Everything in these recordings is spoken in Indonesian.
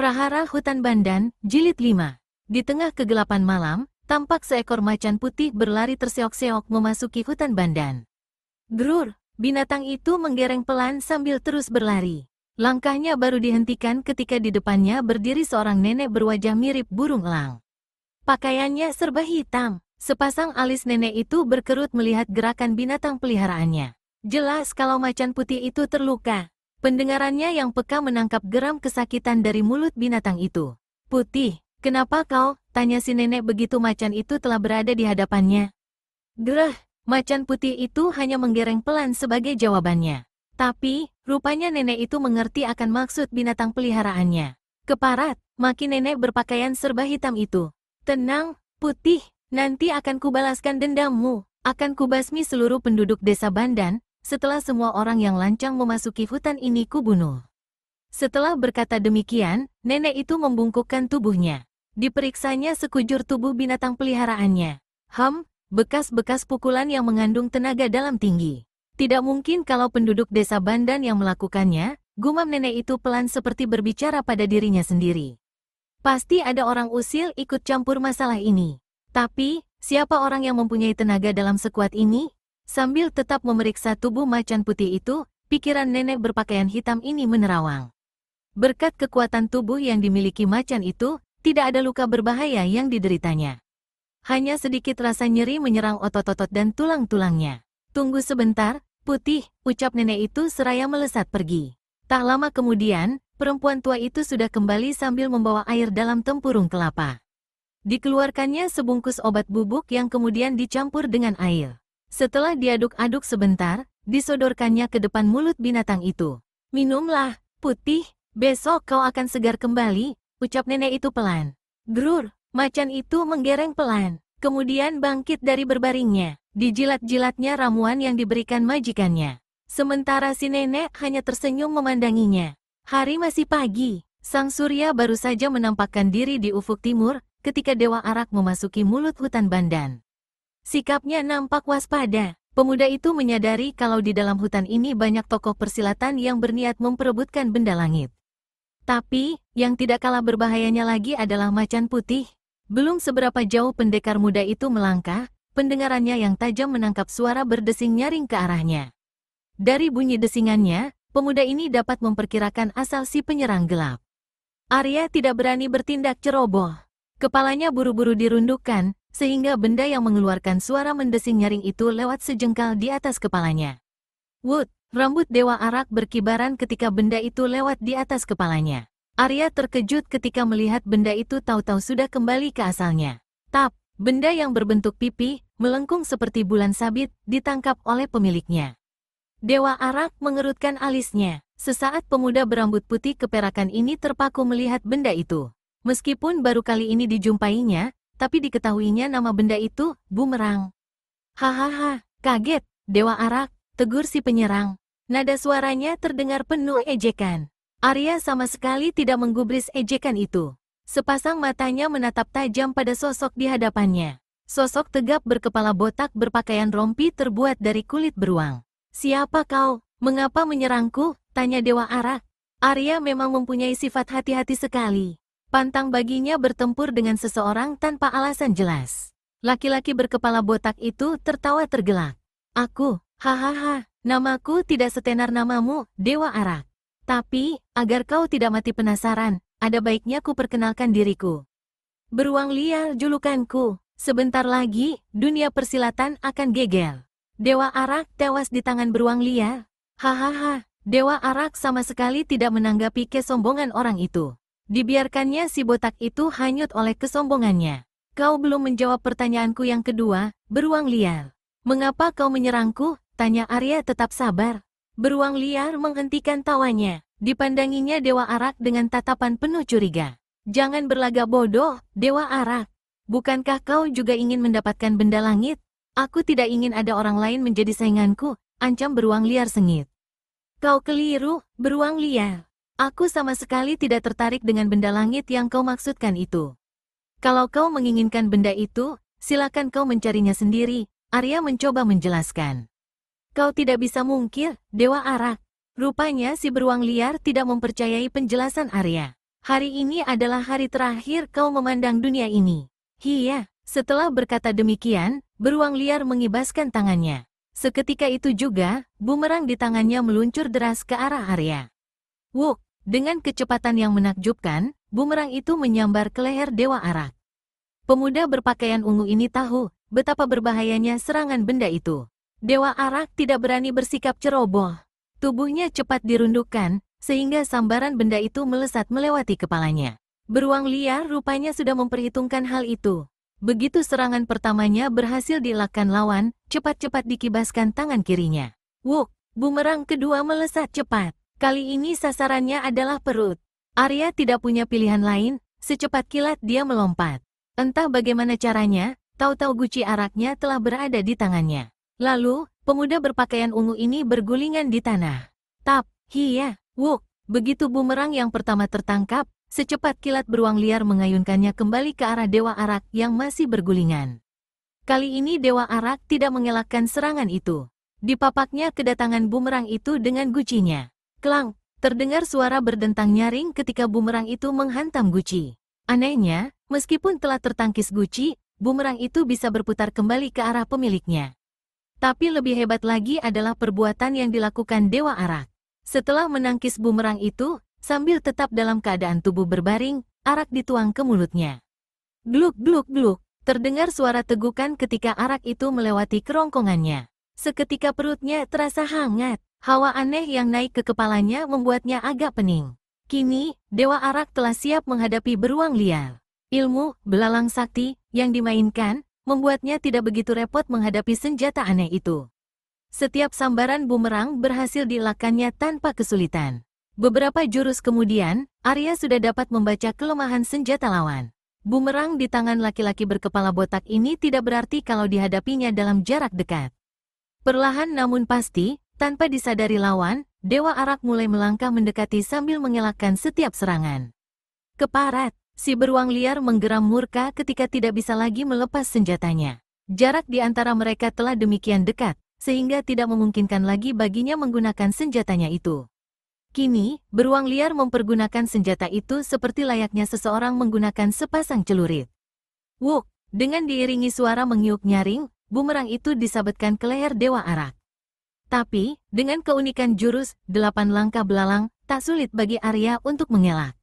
Prahara Hutan Bandan, Jilid 5. Di tengah kegelapan malam, tampak seekor macan putih berlari terseok-seok memasuki hutan Bandan. Grur, binatang itu menggereng pelan sambil terus berlari. Langkahnya baru dihentikan ketika di depannya berdiri seorang nenek berwajah mirip burung elang. Pakaiannya serba hitam, sepasang alis nenek itu berkerut melihat gerakan binatang peliharaannya. Jelas kalau macan putih itu terluka. Pendengarannya yang peka menangkap geram kesakitan dari mulut binatang itu. "Putih, kenapa kau?" tanya si nenek begitu macan itu telah berada di hadapannya. Gereh, macan putih itu hanya menggereng pelan sebagai jawabannya. Tapi, rupanya nenek itu mengerti akan maksud binatang peliharaannya. Keparat, maki nenek berpakaian serba hitam itu. "Tenang, Putih, nanti akan kubalaskan dendammu. Akan kubasmi seluruh penduduk desa Bandan. Setelah semua orang yang lancang memasuki hutan ini kubunuh." Setelah berkata demikian, nenek itu membungkukkan tubuhnya. Diperiksanya sekujur tubuh binatang peliharaannya. Bekas-bekas pukulan yang mengandung tenaga dalam tinggi. Tidak mungkin kalau penduduk desa Bandan yang melakukannya, gumam nenek itu pelan seperti berbicara pada dirinya sendiri. Pasti ada orang usil ikut campur masalah ini. Tapi, siapa orang yang mempunyai tenaga dalam sekuat ini? Sambil tetap memeriksa tubuh macan putih itu, pikiran nenek berpakaian hitam ini menerawang. Berkat kekuatan tubuh yang dimiliki macan itu, tidak ada luka berbahaya yang dideritanya. Hanya sedikit rasa nyeri menyerang otot-otot dan tulang-tulangnya. "Tunggu sebentar, Putih," ucap nenek itu seraya melesat pergi. Tak lama kemudian, perempuan tua itu sudah kembali sambil membawa air dalam tempurung kelapa. Dikeluarkannya sebungkus obat bubuk yang kemudian dicampur dengan air. Setelah diaduk-aduk sebentar, disodorkannya ke depan mulut binatang itu. "Minumlah, Putih, besok kau akan segar kembali," ucap nenek itu pelan. Grur, macan itu menggereng pelan, kemudian bangkit dari berbaringnya. Dijilat-jilatnya ramuan yang diberikan majikannya. Sementara si nenek hanya tersenyum memandanginya. Hari masih pagi, sang surya baru saja menampakkan diri di ufuk timur, ketika Dewa Arak memasuki mulut hutan Bandan. Sikapnya nampak waspada. Pemuda itu menyadari kalau di dalam hutan ini banyak tokoh persilatan yang berniat memperebutkan benda langit. Tapi, yang tidak kalah berbahayanya lagi adalah macan putih. Belum seberapa jauh pendekar muda itu melangkah, pendengarannya yang tajam menangkap suara berdesing nyaring ke arahnya. Dari bunyi desingannya, pemuda ini dapat memperkirakan asal si penyerang gelap. Arya tidak berani bertindak ceroboh. Kepalanya buru-buru dirundukkan, sehingga benda yang mengeluarkan suara mendesing nyaring itu lewat sejengkal di atas kepalanya. Wut, rambut Dewa Arak berkibaran ketika benda itu lewat di atas kepalanya. Arya terkejut ketika melihat benda itu tahu-tahu sudah kembali ke asalnya. Benda yang berbentuk pipi, melengkung seperti bulan sabit, ditangkap oleh pemiliknya. Dewa Arak mengerutkan alisnya. Sesaat pemuda berambut putih keperakan ini terpaku melihat benda itu. Meskipun baru kali ini dijumpainya, tapi diketahuinya nama benda itu, bumerang. "Hahaha, kaget, Dewa Arak," tegur si penyerang. Nada suaranya terdengar penuh ejekan. Arya sama sekali tidak menggubris ejekan itu. Sepasang matanya menatap tajam pada sosok di hadapannya. Sosok tegap berkepala botak berpakaian rompi terbuat dari kulit beruang. "Siapa kau? Mengapa menyerangku?" tanya Dewa Arak. Arya memang mempunyai sifat hati-hati sekali. Pantang baginya bertempur dengan seseorang tanpa alasan jelas. Laki-laki berkepala botak itu tertawa tergelak. "Aku, hahaha, namaku tidak setenar namamu, Dewa Arak. Tapi, agar kau tidak mati penasaran, ada baiknya ku perkenalkan diriku. Beruang liar julukanku. Sebentar lagi, dunia persilatan akan gegel. Dewa Arak tewas di tangan beruang liar." Hahaha, Dewa Arak sama sekali tidak menanggapi kesombongan orang itu. Dibiarkannya si botak itu hanyut oleh kesombongannya. "Kau belum menjawab pertanyaanku yang kedua, beruang liar. Mengapa kau menyerangku?" tanya Arya tetap sabar. Beruang liar menghentikan tawanya. Dipandanginya Dewa Arak dengan tatapan penuh curiga. "Jangan berlagak bodoh, Dewa Arak. Bukankah kau juga ingin mendapatkan benda langit?" "Aku tidak ingin ada orang lain menjadi sainganku," ancam beruang liar sengit. "Kau keliru, beruang liar. Aku sama sekali tidak tertarik dengan benda langit yang kau maksudkan itu. Kalau kau menginginkan benda itu, silakan kau mencarinya sendiri," Arya mencoba menjelaskan. "Kau tidak bisa mungkir, Dewa Arak." Rupanya si beruang liar tidak mempercayai penjelasan Arya. Hari ini adalah hari terakhir kau memandang dunia ini. Hiya, setelah berkata demikian, beruang liar mengibaskan tangannya. Seketika itu juga, bumerang di tangannya meluncur deras ke arah Arya. Wuk, dengan kecepatan yang menakjubkan, bumerang itu menyambar ke leher Dewa Arak. Pemuda berpakaian ungu ini tahu betapa berbahayanya serangan benda itu. Dewa Arak tidak berani bersikap ceroboh. Tubuhnya cepat dirundukkan, sehingga sambaran benda itu melesat melewati kepalanya. Beruang liar rupanya sudah memperhitungkan hal itu. Begitu serangan pertamanya berhasil dielakkan lawan, cepat-cepat dikibaskan tangan kirinya. Wuk, bumerang kedua melesat cepat. Kali ini sasarannya adalah perut. Arya tidak punya pilihan lain, secepat kilat dia melompat. Entah bagaimana caranya, tahu-tahu guci araknya telah berada di tangannya. Lalu, pemuda berpakaian ungu ini bergulingan di tanah. Tap, hiya, wuk. Begitu bumerang yang pertama tertangkap, secepat kilat beruang liar mengayunkannya kembali ke arah Dewa Arak yang masih bergulingan. Kali ini Dewa Arak tidak mengelakkan serangan itu. Dipapaknya kedatangan bumerang itu dengan gucinya. Klang, terdengar suara berdentang nyaring ketika bumerang itu menghantam guci. Anehnya, meskipun telah tertangkis guci, bumerang itu bisa berputar kembali ke arah pemiliknya. Tapi lebih hebat lagi adalah perbuatan yang dilakukan Dewa Arak. Setelah menangkis bumerang itu, sambil tetap dalam keadaan tubuh berbaring, arak dituang ke mulutnya. Gluk gluk gluk, terdengar suara tegukan ketika arak itu melewati kerongkongannya. Seketika perutnya terasa hangat, hawa aneh yang naik ke kepalanya membuatnya agak pening. Kini, Dewa Arak telah siap menghadapi beruang liar. Ilmu, belalang sakti, yang dimainkan, membuatnya tidak begitu repot menghadapi senjata aneh itu. Setiap sambaran bumerang berhasil dielakkannya tanpa kesulitan. Beberapa jurus kemudian, Arya sudah dapat membaca kelemahan senjata lawan. Bumerang di tangan laki-laki berkepala botak ini tidak berarti kalau dihadapinya dalam jarak dekat. Perlahan namun pasti, tanpa disadari lawan, Dewa Arak mulai melangkah mendekati sambil mengelakkan setiap serangan. Keparat, si beruang liar menggeram murka ketika tidak bisa lagi melepas senjatanya. Jarak di antara mereka telah demikian dekat, sehingga tidak memungkinkan lagi baginya menggunakan senjatanya itu. Kini, beruang liar mempergunakan senjata itu seperti layaknya seseorang menggunakan sepasang celurit. Wuk, dengan diiringi suara mengiuk nyaring, bumerang itu disabetkan ke leher Dewa Arak. Tapi, dengan keunikan jurus, 8 langkah belalang, tak sulit bagi Arya untuk mengelak.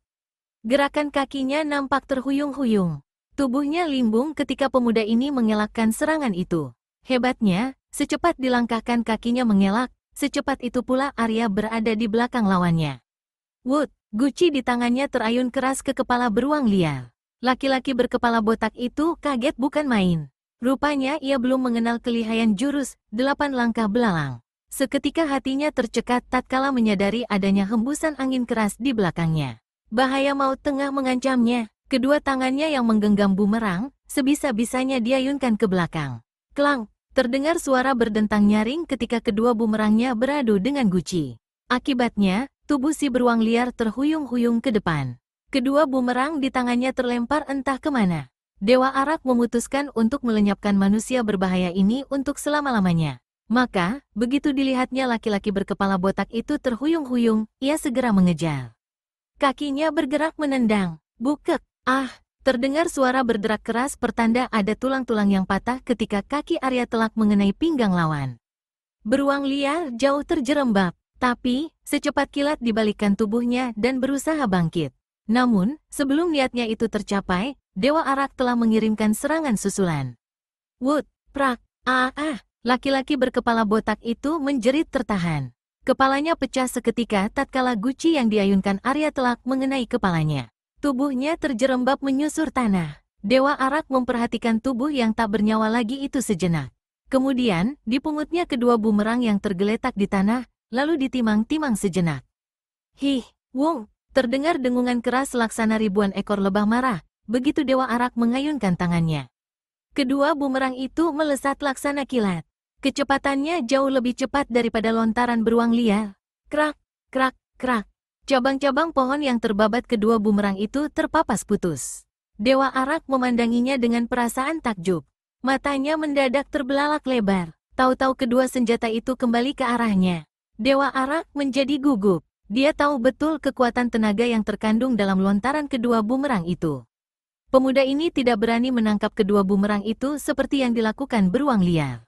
Gerakan kakinya nampak terhuyung-huyung. Tubuhnya limbung ketika pemuda ini mengelakkan serangan itu. Hebatnya, secepat dilangkahkan kakinya mengelak, secepat itu pula Arya berada di belakang lawannya. Wut, guci di tangannya terayun keras ke kepala beruang liar. Laki-laki berkepala botak itu kaget bukan main. Rupanya ia belum mengenal kelihayan jurus 8 langkah belalang. Seketika hatinya tercekat tatkala menyadari adanya hembusan angin keras di belakangnya. Bahaya maut tengah mengancamnya. Kedua tangannya yang menggenggam bumerang, sebisa-bisanya diayunkan ke belakang. Klang, terdengar suara berdentang nyaring ketika kedua bumerangnya beradu dengan guci. Akibatnya, tubuh si beruang liar terhuyung-huyung ke depan. Kedua bumerang di tangannya terlempar entah kemana. Dewa Arak memutuskan untuk melenyapkan manusia berbahaya ini untuk selama-lamanya. Maka, begitu dilihatnya laki-laki berkepala botak itu terhuyung-huyung, ia segera mengejar. Kakinya bergerak menendang. Bukek, terdengar suara berderak keras pertanda ada tulang-tulang yang patah ketika kaki Arya telak mengenai pinggang lawan. Beruang liar jauh terjerembab, tapi secepat kilat dibalikkan tubuhnya dan berusaha bangkit. Namun, sebelum niatnya itu tercapai, Dewa Arak telah mengirimkan serangan susulan. Wut, prak, laki-laki berkepala botak itu menjerit tertahan. Kepalanya pecah seketika tatkala guci yang diayunkan Arya telak mengenai kepalanya. Tubuhnya terjerembab menyusur tanah. Dewa Arak memperhatikan tubuh yang tak bernyawa lagi itu sejenak. Kemudian, dipungutnya kedua bumerang yang tergeletak di tanah, lalu ditimang-timang sejenak. Hih, Wung, terdengar dengungan keras laksana ribuan ekor lebah marah, begitu Dewa Arak mengayunkan tangannya. Kedua bumerang itu melesat laksana kilat. Kecepatannya jauh lebih cepat daripada lontaran beruang liar. Krak, krak, krak. Cabang-cabang pohon yang terbabat kedua bumerang itu terpapas putus. Dewa Arak memandanginya dengan perasaan takjub. Matanya mendadak terbelalak lebar. Tahu-tahu kedua senjata itu kembali ke arahnya. Dewa Arak menjadi gugup. Dia tahu betul kekuatan tenaga yang terkandung dalam lontaran kedua bumerang itu. Pemuda ini tidak berani menangkap kedua bumerang itu seperti yang dilakukan beruang liar.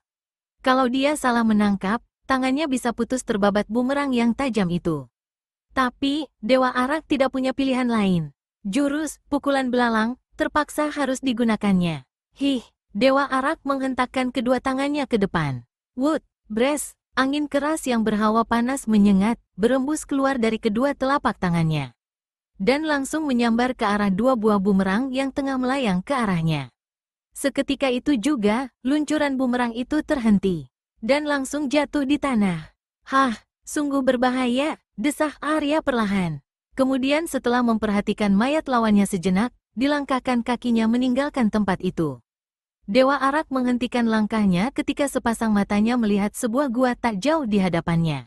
Kalau dia salah menangkap, tangannya bisa putus terbabat bumerang yang tajam itu. Tapi, Dewa Arak tidak punya pilihan lain. Jurus, pukulan belalang, terpaksa harus digunakannya. Dewa Arak menghentakkan kedua tangannya ke depan. Wood, Brass, angin keras yang berhawa panas menyengat, berembus keluar dari kedua telapak tangannya. Dan langsung menyambar ke arah dua buah bumerang yang tengah melayang ke arahnya. Seketika itu juga, luncuran bumerang itu terhenti. Dan langsung jatuh di tanah. Sungguh berbahaya, desah Arya perlahan. Kemudian setelah memperhatikan mayat lawannya sejenak, dilangkahkan kakinya meninggalkan tempat itu. Dewa Arak menghentikan langkahnya ketika sepasang matanya melihat sebuah gua tak jauh di hadapannya.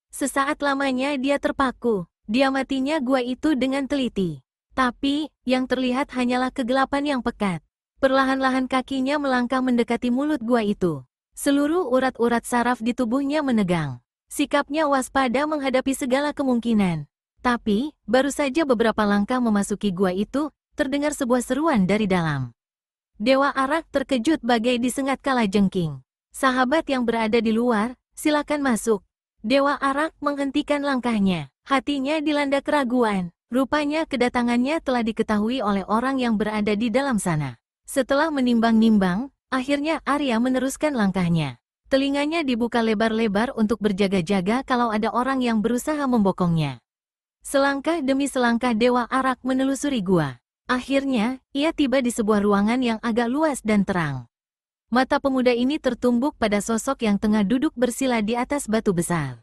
Sesaat lamanya dia terpaku, diamatinya gua itu dengan teliti. Tapi, yang terlihat hanyalah kegelapan yang pekat. Perlahan-lahan kakinya melangkah mendekati mulut gua itu. Seluruh urat-urat saraf di tubuhnya menegang. Sikapnya waspada menghadapi segala kemungkinan. Tapi, baru saja beberapa langkah memasuki gua itu, terdengar sebuah seruan dari dalam. Dewa Arak terkejut bagai disengat kalajengking. Sahabat yang berada di luar, silakan masuk. Dewa Arak menghentikan langkahnya. Hatinya dilanda keraguan. Rupanya kedatangannya telah diketahui oleh orang yang berada di dalam sana. Setelah menimbang-nimbang, akhirnya Arya meneruskan langkahnya. Telinganya dibuka lebar-lebar untuk berjaga-jaga kalau ada orang yang berusaha membokongnya. Selangkah demi selangkah Dewa Arak menelusuri gua. Akhirnya, ia tiba di sebuah ruangan yang agak luas dan terang. Mata pemuda ini tertumbuk pada sosok yang tengah duduk bersila di atas batu besar.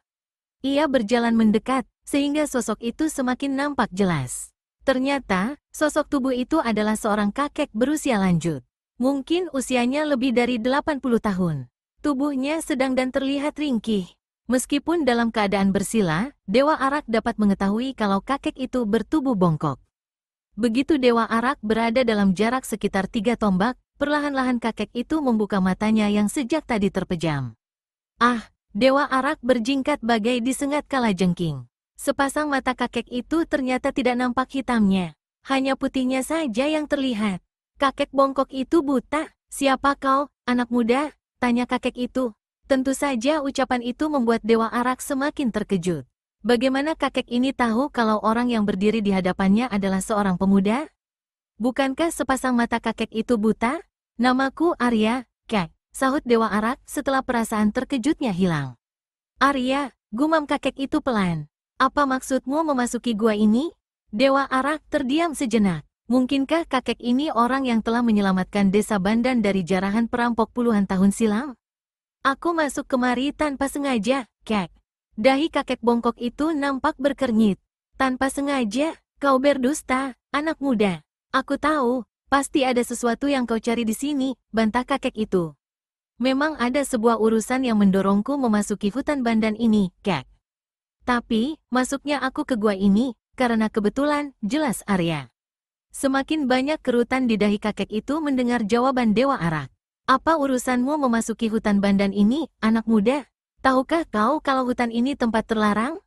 Ia berjalan mendekat, sehingga sosok itu semakin nampak jelas. Ternyata, sosok tubuh itu adalah seorang kakek berusia lanjut. Mungkin usianya lebih dari 80 tahun. Tubuhnya sedang dan terlihat ringkih. Meskipun dalam keadaan bersila, Dewa Arak dapat mengetahui kalau kakek itu bertubuh bongkok. Begitu Dewa Arak berada dalam jarak sekitar 3 tombak, perlahan-lahan kakek itu membuka matanya yang sejak tadi terpejam. Dewa Arak berjingkat bagai disengat kalajengking. Sepasang mata kakek itu ternyata tidak nampak hitamnya. Hanya putihnya saja yang terlihat. Kakek bongkok itu buta. Siapa kau, anak muda? Tanya kakek itu. Tentu saja ucapan itu membuat Dewa Arak semakin terkejut. Bagaimana kakek ini tahu kalau orang yang berdiri di hadapannya adalah seorang pemuda? Bukankah sepasang mata kakek itu buta? Namaku Arya, Kek, sahut Dewa Arak setelah perasaan terkejutnya hilang. Arya, gumam kakek itu pelan. Apa maksudmu memasuki gua ini? Dewa Arak terdiam sejenak. Mungkinkah kakek ini orang yang telah menyelamatkan desa Bandan dari jarahan perampok puluhan tahun silam? Aku masuk kemari tanpa sengaja, Kek. Dahi kakek bongkok itu nampak berkernyit. Tanpa sengaja, kau berdusta, anak muda. Aku tahu, pasti ada sesuatu yang kau cari di sini, bantah kakek itu. Memang ada sebuah urusan yang mendorongku memasuki hutan Bandan ini, Kek. Tapi, masuknya aku ke gua ini, karena kebetulan, jelas Arya. Semakin banyak kerutan di dahi kakek itu mendengar jawaban Dewa Arak. Apa urusanmu memasuki hutan Bandan ini, anak muda? Tahukah kau kalau hutan ini tempat terlarang?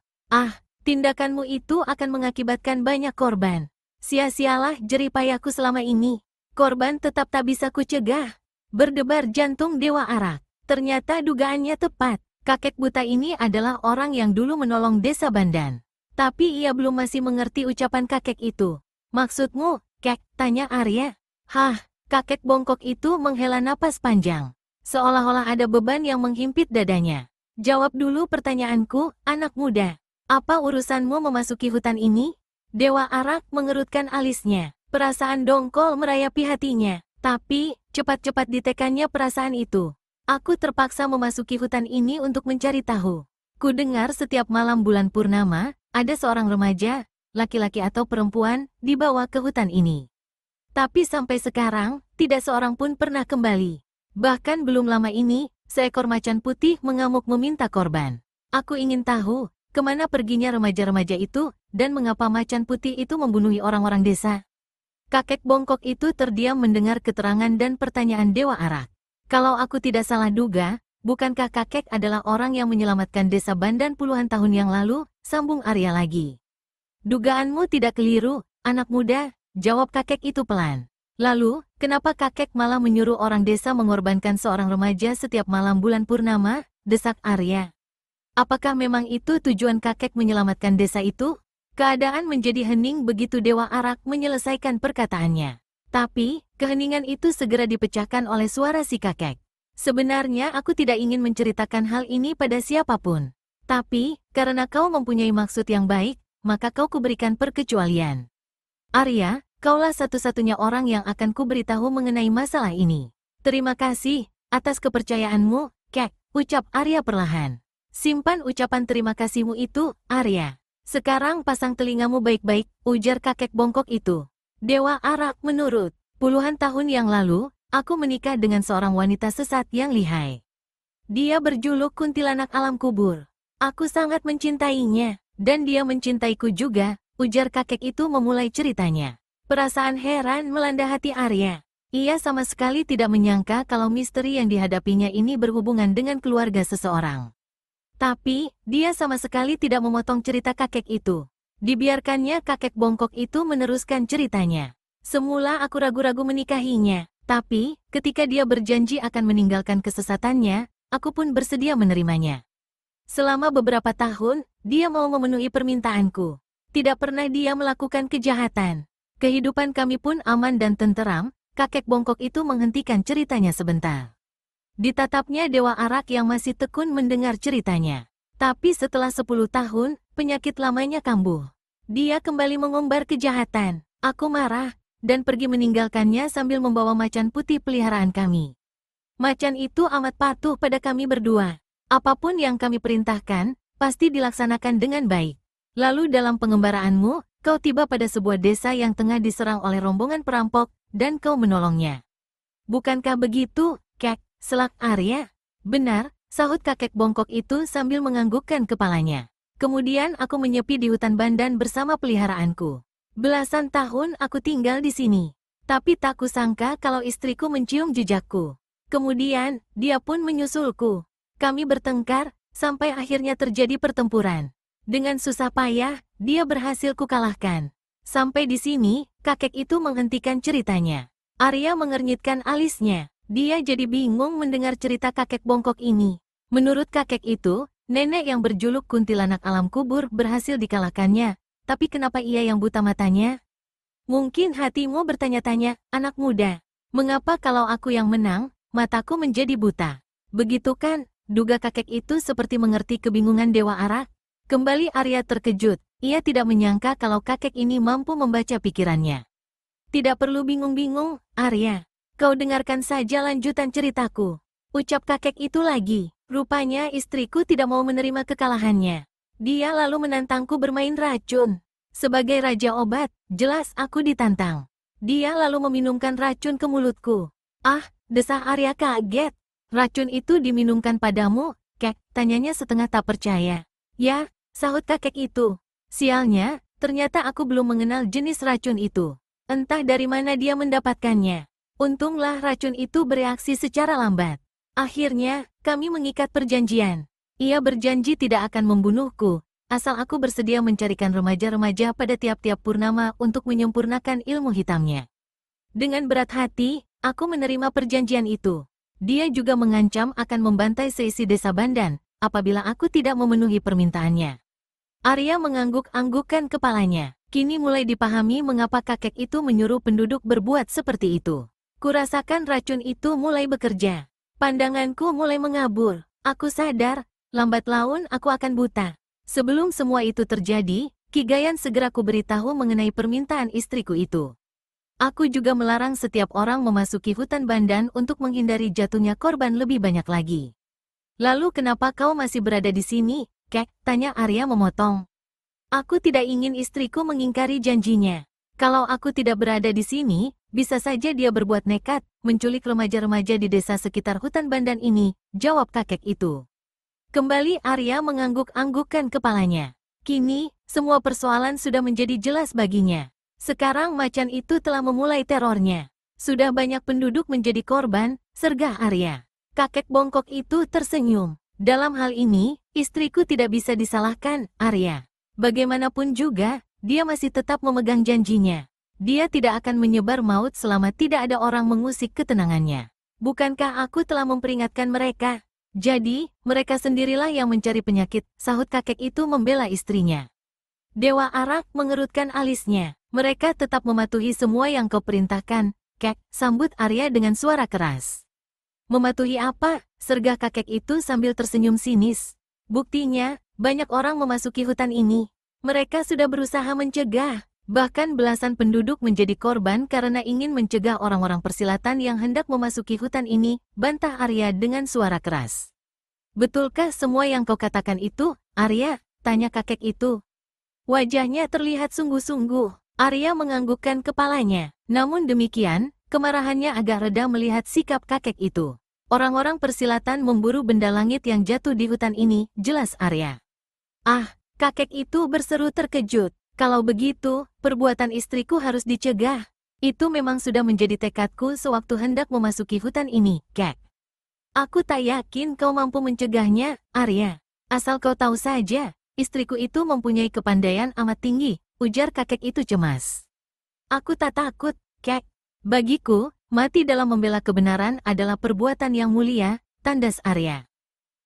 Tindakanmu itu akan mengakibatkan banyak korban. Sia-sialah jeripayahku selama ini. Korban tetap tak bisa kucegah. Berdebar jantung Dewa Arak. Ternyata dugaannya tepat. Kakek buta ini adalah orang yang dulu menolong desa Bandan. Tapi ia belum masih mengerti ucapan kakek itu. Maksudmu, Kek? Tanya Arya. Kakek bongkok itu menghela napas panjang. Seolah-olah ada beban yang menghimpit dadanya. Jawab dulu pertanyaanku, anak muda. Apa urusanmu memasuki hutan ini? Dewa Arak mengerutkan alisnya. Perasaan dongkol merayapi hatinya. Tapi, cepat-cepat ditekannya perasaan itu. Aku terpaksa memasuki hutan ini untuk mencari tahu. Ku dengar setiap malam bulan purnama, ada seorang remaja, laki-laki atau perempuan, dibawa ke hutan ini. Tapi sampai sekarang, tidak seorang pun pernah kembali. Bahkan belum lama ini, seekor macan putih mengamuk meminta korban. Aku ingin tahu, kemana perginya remaja-remaja itu, dan mengapa macan putih itu membunuhi orang-orang desa. Kakek bongkok itu terdiam mendengar keterangan dan pertanyaan Dewa Arak. Kalau aku tidak salah duga, bukankah kakek adalah orang yang menyelamatkan desa Bandan puluhan tahun yang lalu? Sambung Arya lagi. Dugaanmu tidak keliru, anak muda, jawab kakek itu pelan. Lalu, kenapa kakek malah menyuruh orang desa mengorbankan seorang remaja setiap malam bulan purnama? Desak Arya. Apakah memang itu tujuan kakek menyelamatkan desa itu? Keadaan menjadi hening begitu Dewa Arak menyelesaikan perkataannya. Tapi, keheningan itu segera dipecahkan oleh suara si kakek. Sebenarnya aku tidak ingin menceritakan hal ini pada siapapun. Tapi, karena kau mempunyai maksud yang baik, maka kau kuberikan perkecualian. Arya, kaulah satu-satunya orang yang akan kuberitahu mengenai masalah ini. Terima kasih atas kepercayaanmu, Kek, ucap Arya perlahan. Simpan ucapan terima kasihmu itu, Arya. Sekarang pasang telingamu baik-baik, ujar kakek bongkok itu. Dewa Arak menurut. Puluhan tahun yang lalu, aku menikah dengan seorang wanita sesat yang lihai. Dia berjuluk kuntilanak alam kubur. Aku sangat mencintainya, dan dia mencintaiku juga, ujar kakek itu memulai ceritanya. Perasaan heran melanda hati Arya. Ia sama sekali tidak menyangka kalau misteri yang dihadapinya ini berhubungan dengan keluarga seseorang. Tapi, dia sama sekali tidak memotong cerita kakek itu. Dibiarkannya kakek bongkok itu meneruskan ceritanya. Semula aku ragu-ragu menikahinya, tapi, ketika dia berjanji akan meninggalkan kesesatannya, aku pun bersedia menerimanya. Selama beberapa tahun, dia mau memenuhi permintaanku. Tidak pernah dia melakukan kejahatan. Kehidupan kami pun aman dan tenteram. Kakek bongkok itu menghentikan ceritanya sebentar. Ditatapnya Dewa Arak yang masih tekun mendengar ceritanya. Tapi setelah 10 tahun, penyakit lamanya kambuh. Dia kembali mengumbar kejahatan. Aku marah, dan pergi meninggalkannya sambil membawa macan putih peliharaan kami. Macan itu amat patuh pada kami berdua. Apapun yang kami perintahkan, pasti dilaksanakan dengan baik. Lalu dalam pengembaraanmu, kau tiba pada sebuah desa yang tengah diserang oleh rombongan perampok, dan kau menolongnya. Bukankah begitu, Kek? Selak Arya. Benar, sahut kakek bongkok itu sambil menganggukkan kepalanya. Kemudian aku menyepi di hutan Bandan bersama peliharaanku. Belasan tahun aku tinggal di sini. Tapi tak kusangka kalau istriku mencium jejakku. Kemudian, dia pun menyusulku. Kami bertengkar, sampai akhirnya terjadi pertempuran. Dengan susah payah, dia berhasil kukalahkan. Sampai di sini, kakek itu menghentikan ceritanya. Arya mengernyitkan alisnya. Dia jadi bingung mendengar cerita kakek bongkok ini. Menurut kakek itu, nenek yang berjuluk kuntilanak alam kubur berhasil dikalahkannya. Tapi kenapa ia yang buta matanya? Mungkin hatimu bertanya-tanya, anak muda. Mengapa kalau aku yang menang, mataku menjadi buta? Begitu kan? Duga kakek itu seperti mengerti kebingungan Dewa Arak. Kembali Arya terkejut. Ia tidak menyangka kalau kakek ini mampu membaca pikirannya. Tidak perlu bingung-bingung, Arya. Kau dengarkan saja lanjutan ceritaku. Ucap kakek itu lagi. Rupanya istriku tidak mau menerima kekalahannya. Dia lalu menantangku bermain racun. Sebagai raja obat, jelas aku ditantang. Dia lalu meminumkan racun ke mulutku. Ah, desah Arya kaget. Racun itu diminumkan padamu, Kek? Tanyanya setengah tak percaya. Ya, sahut kakek itu. Sialnya, ternyata aku belum mengenal jenis racun itu. Entah dari mana dia mendapatkannya. Untunglah racun itu bereaksi secara lambat. Akhirnya, kami mengikat perjanjian. Ia berjanji tidak akan membunuhku, asal aku bersedia mencarikan remaja-remaja pada tiap-tiap purnama untuk menyempurnakan ilmu hitamnya. Dengan berat hati, aku menerima perjanjian itu. Dia juga mengancam akan membantai seisi desa Bandan, apabila aku tidak memenuhi permintaannya. Arya mengangguk-anggukkan kepalanya. Kini mulai dipahami mengapa kakek itu menyuruh penduduk berbuat seperti itu. Kurasakan racun itu mulai bekerja. Pandanganku mulai mengabur. Aku sadar, lambat laun aku akan buta. Sebelum semua itu terjadi, Ki Gayan segera kuberitahu mengenai permintaan istriku itu. Aku juga melarang setiap orang memasuki hutan Bandan untuk menghindari jatuhnya korban lebih banyak lagi. Lalu kenapa kau masih berada di sini, Kek? Tanya Arya memotong. Aku tidak ingin istriku mengingkari janjinya. Kalau aku tidak berada di sini, bisa saja dia berbuat nekat, menculik remaja-remaja di desa sekitar hutan Bandan ini, jawab kakek itu. Kembali Arya mengangguk-anggukkan kepalanya. Kini, semua persoalan sudah menjadi jelas baginya. Sekarang macan itu telah memulai terornya. Sudah banyak penduduk menjadi korban, sergah Arya. Kakek bongkok itu tersenyum. Dalam hal ini, istriku tidak bisa disalahkan, Arya. Bagaimanapun juga, dia masih tetap memegang janjinya. Dia tidak akan menyebar maut selama tidak ada orang mengusik ketenangannya. Bukankah aku telah memperingatkan mereka? Jadi, mereka sendirilah yang mencari penyakit, sahut kakek itu membela istrinya. Dewa Arak mengerutkan alisnya. Mereka tetap mematuhi semua yang kau perintahkan, Kek, sambut Arya dengan suara keras. Mematuhi apa? Sergah kakek itu sambil tersenyum sinis. Buktinya, banyak orang memasuki hutan ini. Mereka sudah berusaha mencegah. Bahkan belasan penduduk menjadi korban karena ingin mencegah orang-orang persilatan yang hendak memasuki hutan ini, bantah Arya dengan suara keras. Betulkah semua yang kau katakan itu, Arya? Tanya kakek itu. Wajahnya terlihat sungguh-sungguh. Arya menganggukkan kepalanya. Namun demikian, kemarahannya agak reda melihat sikap kakek itu. Orang-orang persilatan memburu benda langit yang jatuh di hutan ini, jelas Arya. Ah, kakek itu berseru terkejut. Kalau begitu, perbuatan istriku harus dicegah. Itu memang sudah menjadi tekadku sewaktu hendak memasuki hutan ini, Kek. Aku tak yakin kau mampu mencegahnya, Arya. Asal kau tahu saja. Istriku itu mempunyai kepandaian amat tinggi, ujar kakek itu cemas. Aku tak takut, Kek. Bagiku, mati dalam membela kebenaran adalah perbuatan yang mulia, tandas Arya.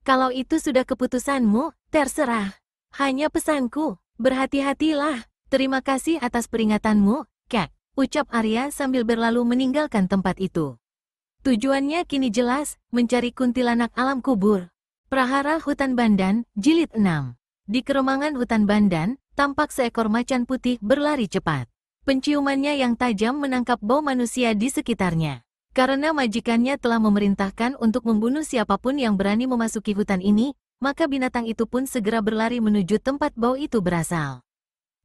Kalau itu sudah keputusanmu, terserah. Hanya pesanku, berhati-hatilah. Terima kasih atas peringatanmu, Kek, ucap Arya sambil berlalu meninggalkan tempat itu. Tujuannya kini jelas, mencari kuntilanak alam kubur. Prahara Hutan Bandan, Jilid 6. Di keremangan hutan Bandan, tampak seekor macan putih berlari cepat. Penciumannya yang tajam menangkap bau manusia di sekitarnya. Karena majikannya telah memerintahkan untuk membunuh siapapun yang berani memasuki hutan ini, maka binatang itu pun segera berlari menuju tempat bau itu berasal.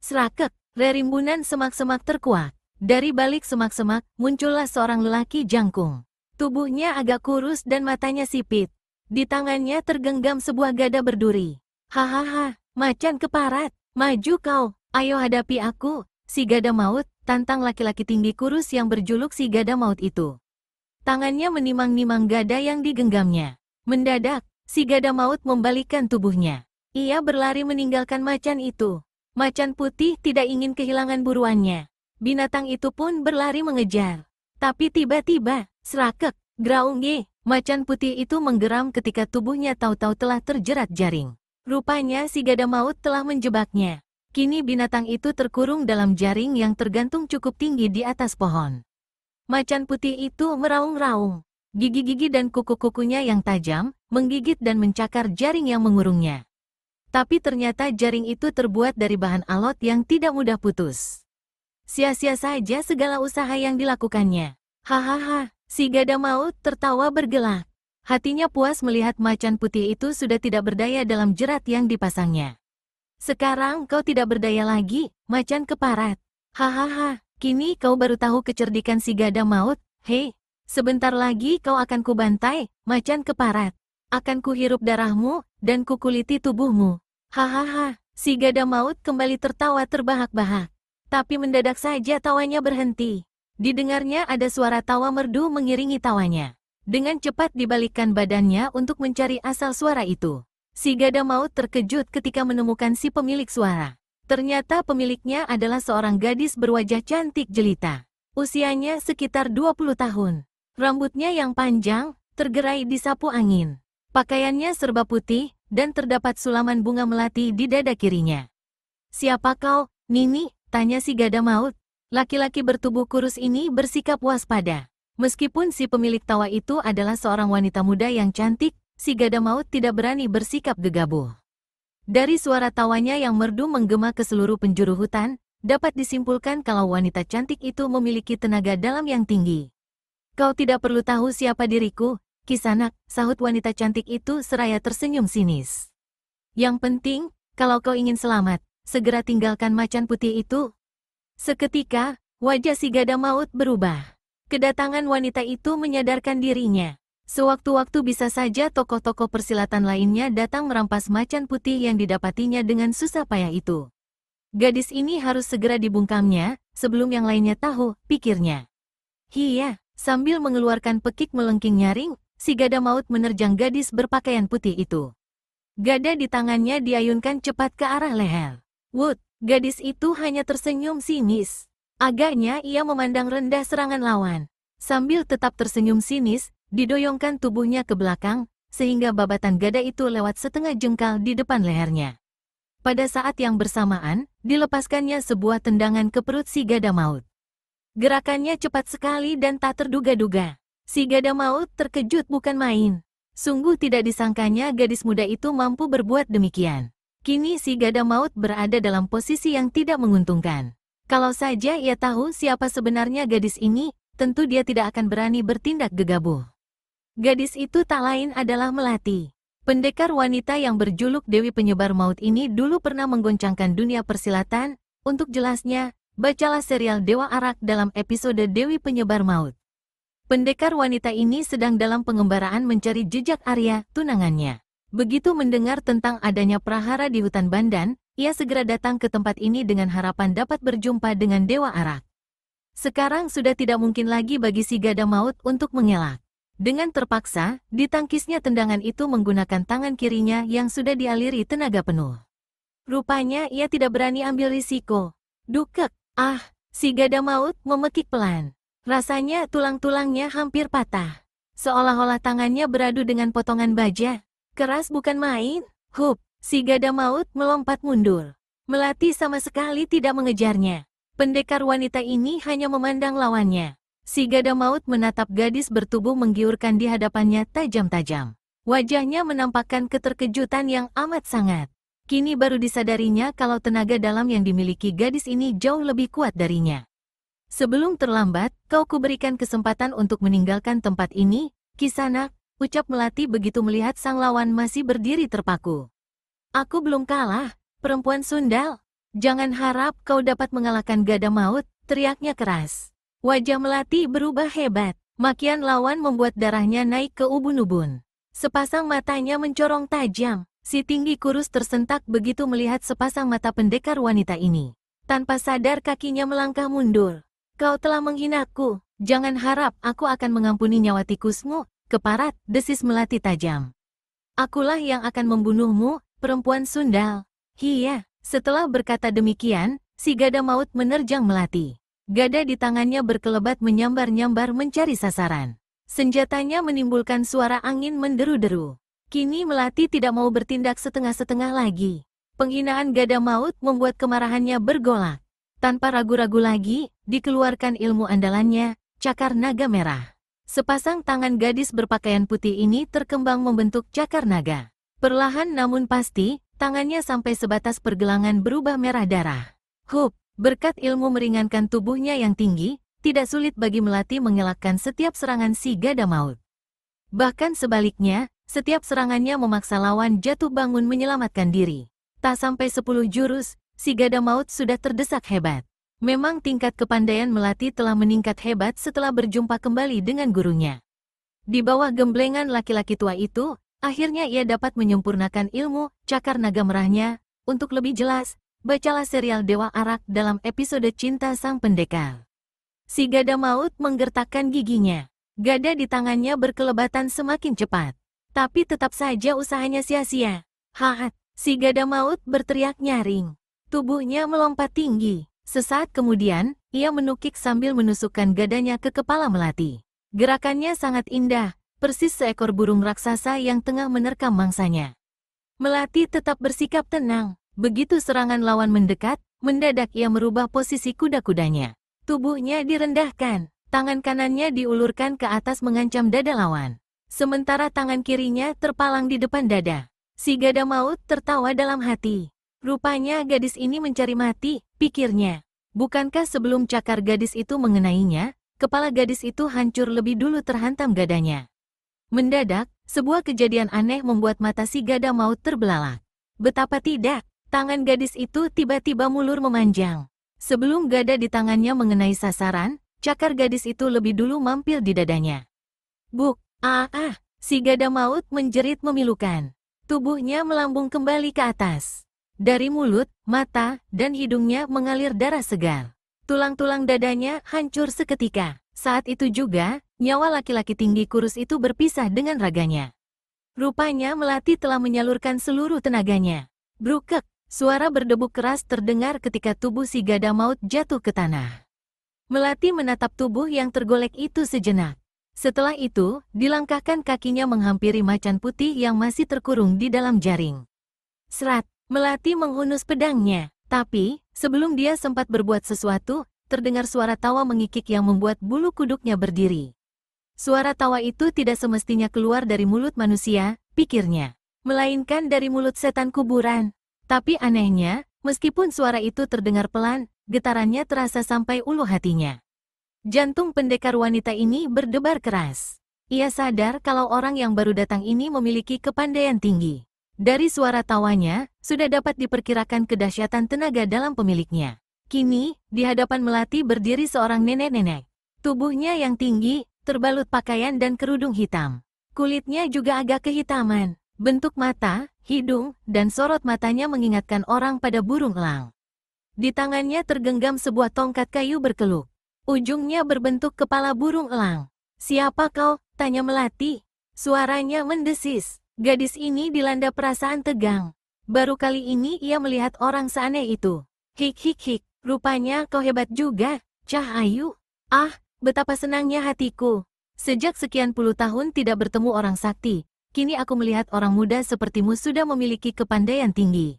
Serakek, rerimbunan semak-semak terkuak. Dari balik semak-semak, muncullah seorang lelaki jangkung. Tubuhnya agak kurus dan matanya sipit. Di tangannya tergenggam sebuah gada berduri. Hahaha, macan keparat, maju kau, ayo hadapi aku, si gada maut, tantang laki-laki tinggi kurus yang berjuluk si gada maut itu. Tangannya menimang-nimang gada yang digenggamnya. Mendadak, si gada maut membalikkan tubuhnya. Ia berlari meninggalkan macan itu. Macan putih tidak ingin kehilangan buruannya. Binatang itu pun berlari mengejar. Tapi tiba-tiba, serakek, graungge, macan putih itu menggeram ketika tubuhnya tahu-tahu telah terjerat jaring. Rupanya si gada maut telah menjebaknya. Kini binatang itu terkurung dalam jaring yang tergantung cukup tinggi di atas pohon. Macan putih itu meraung-raung. Gigi-gigi dan kuku-kukunya yang tajam, menggigit dan mencakar jaring yang mengurungnya. Tapi ternyata jaring itu terbuat dari bahan alot yang tidak mudah putus. Sia-sia saja segala usaha yang dilakukannya. Hahaha, si gada maut tertawa bergelak. Hatinya puas melihat macan putih itu sudah tidak berdaya dalam jerat yang dipasangnya. Sekarang kau tidak berdaya lagi, macan keparat. Hahaha, kini kau baru tahu kecerdikan si gada maut. Hei, sebentar lagi kau akan kubantai, macan keparat. Akan kuhirup darahmu, dan kukuliti tubuhmu. Hahaha, si gada maut kembali tertawa terbahak-bahak. Tapi mendadak saja tawanya berhenti. Didengarnya ada suara tawa merdu mengiringi tawanya. Dengan cepat dibalikkan badannya untuk mencari asal suara itu. Si gada maut terkejut ketika menemukan si pemilik suara. Ternyata pemiliknya adalah seorang gadis berwajah cantik jelita. Usianya sekitar 20 tahun. Rambutnya yang panjang, tergerai disapu angin. Pakaiannya serba putih, dan terdapat sulaman bunga melati di dada kirinya. Siapa kau, Nini? Tanya si gada maut. Laki-laki bertubuh kurus ini bersikap waspada. Meskipun si pemilik tawa itu adalah seorang wanita muda yang cantik, si gada maut tidak berani bersikap gegabah. Dari suara tawanya yang merdu menggema ke seluruh penjuru hutan, dapat disimpulkan kalau wanita cantik itu memiliki tenaga dalam yang tinggi. Kau tidak perlu tahu siapa diriku, Kisanak, sahut wanita cantik itu seraya tersenyum sinis. Yang penting, kalau kau ingin selamat, segera tinggalkan macan putih itu. Seketika, wajah si gada maut berubah. Kedatangan wanita itu menyadarkan dirinya. Sewaktu-waktu bisa saja tokoh-tokoh persilatan lainnya datang merampas macan putih yang didapatinya dengan susah payah itu. Gadis ini harus segera dibungkamnya, sebelum yang lainnya tahu, pikirnya. Hiya, sambil mengeluarkan pekik melengking nyaring, si Gada Maut menerjang gadis berpakaian putih itu. Gada di tangannya diayunkan cepat ke arah leher. Wood, gadis itu hanya tersenyum sinis. Agaknya ia memandang rendah serangan lawan. Sambil tetap tersenyum sinis, didoyongkan tubuhnya ke belakang, sehingga babatan Gada itu lewat setengah jengkal di depan lehernya. Pada saat yang bersamaan, dilepaskannya sebuah tendangan ke perut si Gada Maut. Gerakannya cepat sekali dan tak terduga-duga. Si Gada Maut terkejut bukan main. Sungguh tidak disangkanya gadis muda itu mampu berbuat demikian. Kini si Gada Maut berada dalam posisi yang tidak menguntungkan. Kalau saja ia tahu siapa sebenarnya gadis ini, tentu dia tidak akan berani bertindak gegabah. Gadis itu tak lain adalah Melati. Pendekar wanita yang berjuluk Dewi Penyebar Maut ini dulu pernah menggoncangkan dunia persilatan. Untuk jelasnya, bacalah serial Dewa Arak dalam episode Dewi Penyebar Maut. Pendekar wanita ini sedang dalam pengembaraan mencari jejak Arya, tunangannya. Begitu mendengar tentang adanya prahara di hutan Bandan, ia segera datang ke tempat ini dengan harapan dapat berjumpa dengan Dewa Arak. Sekarang sudah tidak mungkin lagi bagi si Gada Maut untuk mengelak. Dengan terpaksa, ditangkisnya tendangan itu menggunakan tangan kirinya yang sudah dialiri tenaga penuh. Rupanya ia tidak berani ambil risiko. Dukek, si Gada Maut memekik pelan. Rasanya tulang-tulangnya hampir patah. Seolah-olah tangannya beradu dengan potongan baja. Keras bukan main. Si Gada Maut melompat mundur. Melati sama sekali tidak mengejarnya. Pendekar wanita ini hanya memandang lawannya. Si Gada Maut menatap gadis bertubuh menggiurkan di hadapannya tajam-tajam. Wajahnya menampakkan keterkejutan yang amat sangat. Kini baru disadarinya kalau tenaga dalam yang dimiliki gadis ini jauh lebih kuat darinya. Sebelum terlambat, kau kuberikan kesempatan untuk meninggalkan tempat ini, Kisanak, ucap Melati begitu melihat sang lawan masih berdiri terpaku. Aku belum kalah, perempuan sundal. Jangan harap kau dapat mengalahkan Gada Maut, teriaknya keras. Wajah Melati berubah hebat. Makian lawan membuat darahnya naik ke ubun-ubun. Sepasang matanya mencorong tajam. Si tinggi kurus tersentak begitu melihat sepasang mata pendekar wanita ini. Tanpa sadar kakinya melangkah mundur. Kau telah menghinaku. Jangan harap aku akan mengampuni nyawa tikusmu, keparat, desis Melati tajam. Akulah yang akan membunuhmu, perempuan sundal. Hiya, setelah berkata demikian, si Gada Maut menerjang Melati. Gada di tangannya berkelebat menyambar-nyambar mencari sasaran. Senjatanya menimbulkan suara angin menderu-deru. Kini Melati tidak mau bertindak setengah-setengah lagi. Penghinaan Gada Maut membuat kemarahannya bergolak. Tanpa ragu-ragu lagi, dikeluarkan ilmu andalannya, Cakar Naga Merah. Sepasang tangan gadis berpakaian putih ini terkembang membentuk cakar naga. Perlahan namun pasti, tangannya sampai sebatas pergelangan berubah merah darah. Berkat ilmu meringankan tubuhnya yang tinggi, tidak sulit bagi Melati mengelakkan setiap serangan si Gada Maut. Bahkan sebaliknya, setiap serangannya memaksa lawan jatuh bangun menyelamatkan diri. Tak sampai 10 jurus, si Gada Maut sudah terdesak hebat. Memang tingkat kepandaian Melati telah meningkat hebat setelah berjumpa kembali dengan gurunya. Di bawah gemblengan laki-laki tua itu, akhirnya ia dapat menyempurnakan ilmu cakar naga merahnya. Untuk lebih jelas, bacalah serial Dewa Arak dalam episode Cinta Sang Pendekar. Si Gada Maut menggertakkan giginya. Gada di tangannya berkelebatan semakin cepat. Tapi tetap saja usahanya sia-sia. Si Gada Maut berteriak nyaring. Tubuhnya melompat tinggi. Sesaat kemudian, ia menukik sambil menusukkan gadanya ke kepala Melati. Gerakannya sangat indah, persis seekor burung raksasa yang tengah menerkam mangsanya. Melati tetap bersikap tenang. Begitu serangan lawan mendekat, mendadak ia merubah posisi kuda-kudanya. Tubuhnya direndahkan, tangan kanannya diulurkan ke atas mengancam dada lawan. Sementara tangan kirinya terpalang di depan dada. Si Gada Maut tertawa dalam hati. Rupanya gadis ini mencari mati, pikirnya. Bukankah sebelum cakar gadis itu mengenainya, kepala gadis itu hancur lebih dulu terhantam gadanya. Mendadak, sebuah kejadian aneh membuat mata si Gada Maut terbelalak. Betapa tidak, tangan gadis itu tiba-tiba mulur memanjang. Sebelum gada di tangannya mengenai sasaran, cakar gadis itu lebih dulu mampir di dadanya. Si Gada Maut menjerit memilukan. Tubuhnya melambung kembali ke atas. Dari mulut, mata, dan hidungnya mengalir darah segar. Tulang-tulang dadanya hancur seketika. Saat itu juga, nyawa laki-laki tinggi kurus itu berpisah dengan raganya. Rupanya Melati telah menyalurkan seluruh tenaganya. Brukek, suara berdebuk keras terdengar ketika tubuh si gada maut jatuh ke tanah. Melati menatap tubuh yang tergolek itu sejenak. Setelah itu, dilangkahkan kakinya menghampiri macan putih yang masih terkurung di dalam jaring. Serat, Melati menghunus pedangnya. Tapi, sebelum dia sempat berbuat sesuatu, terdengar suara tawa mengikik yang membuat bulu kuduknya berdiri. Suara tawa itu tidak semestinya keluar dari mulut manusia, pikirnya, melainkan dari mulut setan kuburan. Tapi anehnya, meskipun suara itu terdengar pelan, getarannya terasa sampai ulu hatinya. Jantung pendekar wanita ini berdebar keras. Ia sadar kalau orang yang baru datang ini memiliki kepandaian tinggi. Dari suara tawanya, sudah dapat diperkirakan kedahsyatan tenaga dalam pemiliknya. Kini, di hadapan Melati berdiri seorang nenek-nenek. Tubuhnya yang tinggi, terbalut pakaian dan kerudung hitam. Kulitnya juga agak kehitaman. Bentuk mata, hidung, dan sorot matanya mengingatkan orang pada burung elang. Di tangannya tergenggam sebuah tongkat kayu berkeluk. Ujungnya berbentuk kepala burung elang. "Siapa kau?" tanya Melati. Suaranya mendesis. Gadis ini dilanda perasaan tegang. Baru kali ini ia melihat orang seaneh itu. "Hik hik hik, rupanya kau hebat juga, Cahayu. Ah, betapa senangnya hatiku. Sejak sekian puluh tahun tidak bertemu orang sakti, kini aku melihat orang muda sepertimu sudah memiliki kepandaian tinggi.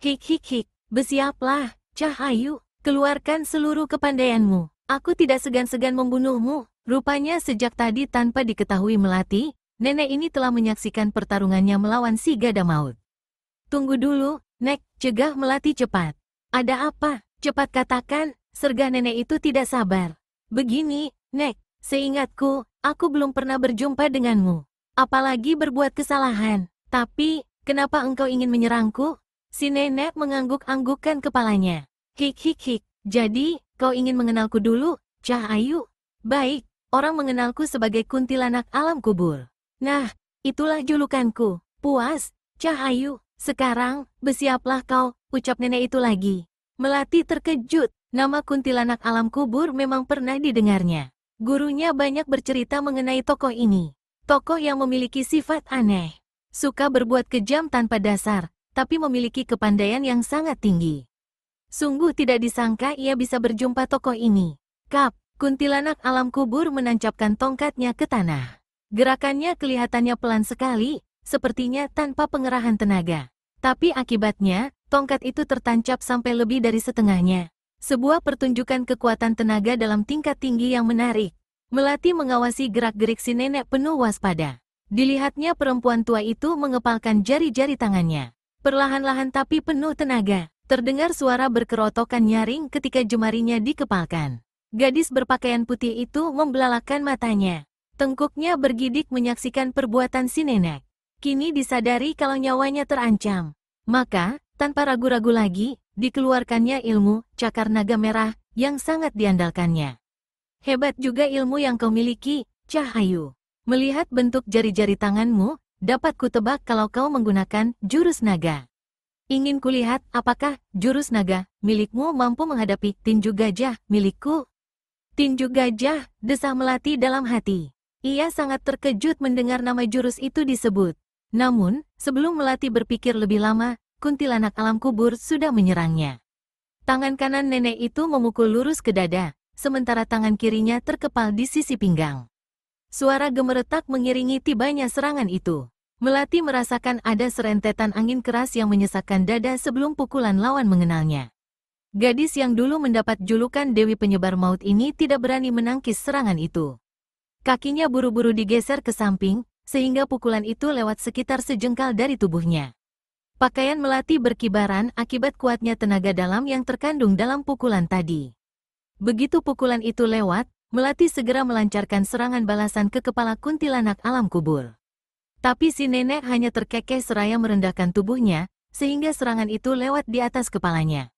Hik hik hik, bersiaplah, Cahayu, keluarkan seluruh kepandaianmu. Aku tidak segan-segan membunuhmu." Rupanya sejak tadi tanpa diketahui Melati, nenek ini telah menyaksikan pertarungannya melawan si gada maut. "Tunggu dulu, Nek," cegah Melati cepat. "Ada apa? Cepat katakan," sergah nenek itu tidak sabar. "Begini, Nek, seingatku, aku belum pernah berjumpa denganmu. Apalagi berbuat kesalahan. Tapi, kenapa engkau ingin menyerangku?" Si nenek mengangguk-anggukkan kepalanya. "Hik hik hik, jadi, kau ingin mengenalku dulu, Cahayu? Baik, orang mengenalku sebagai kuntilanak alam kubur. Nah, itulah julukanku. Puas, Cahayu. Sekarang, bersiaplah kau," ucap nenek itu lagi. Melati terkejut, nama kuntilanak alam kubur memang pernah didengarnya. Gurunya banyak bercerita mengenai tokoh ini. Tokoh yang memiliki sifat aneh. Suka berbuat kejam tanpa dasar, tapi memiliki kepandaian yang sangat tinggi. Sungguh tidak disangka ia bisa berjumpa tokoh ini. Kap, kuntilanak alam kubur menancapkan tongkatnya ke tanah. Gerakannya kelihatannya pelan sekali, sepertinya tanpa pengerahan tenaga. Tapi akibatnya, tongkat itu tertancap sampai lebih dari setengahnya. Sebuah pertunjukan kekuatan tenaga dalam tingkat tinggi yang menarik. Melati mengawasi gerak-gerik si nenek penuh waspada. Dilihatnya perempuan tua itu mengepalkan jari-jari tangannya. Perlahan-lahan tapi penuh tenaga. Terdengar suara berkerotokan nyaring ketika jemarinya dikepalkan. Gadis berpakaian putih itu membelalakkan matanya. Tengkuknya bergidik menyaksikan perbuatan si nenek. Kini disadari kalau nyawanya terancam. Maka, tanpa ragu-ragu lagi, dikeluarkannya ilmu cakar naga merah yang sangat diandalkannya. "Hebat juga ilmu yang kau miliki, Cahayu. Melihat bentuk jari-jari tanganmu, dapat kutebak kalau kau menggunakan jurus naga. Ingin kulihat apakah jurus naga milikmu mampu menghadapi tinju gajah milikku." "Tinju gajah," desah Melati dalam hati. Ia sangat terkejut mendengar nama jurus itu disebut. Namun, sebelum Melati berpikir lebih lama, kuntilanak alam kubur sudah menyerangnya. Tangan kanan nenek itu memukul lurus ke dada, sementara tangan kirinya terkepal di sisi pinggang. Suara gemeretak mengiringi tibanya serangan itu. Melati merasakan ada serentetan angin keras yang menyesakkan dada sebelum pukulan lawan mengenalnya. Gadis yang dulu mendapat julukan Dewi Penyebar Maut ini tidak berani menangkis serangan itu. Kakinya buru-buru digeser ke samping, sehingga pukulan itu lewat sekitar sejengkal dari tubuhnya. Pakaian Melati berkibaran akibat kuatnya tenaga dalam yang terkandung dalam pukulan tadi. Begitu pukulan itu lewat, Melati segera melancarkan serangan balasan ke kepala kuntilanak alam kubur. Tapi si nenek hanya terkekeh seraya merendahkan tubuhnya, sehingga serangan itu lewat di atas kepalanya.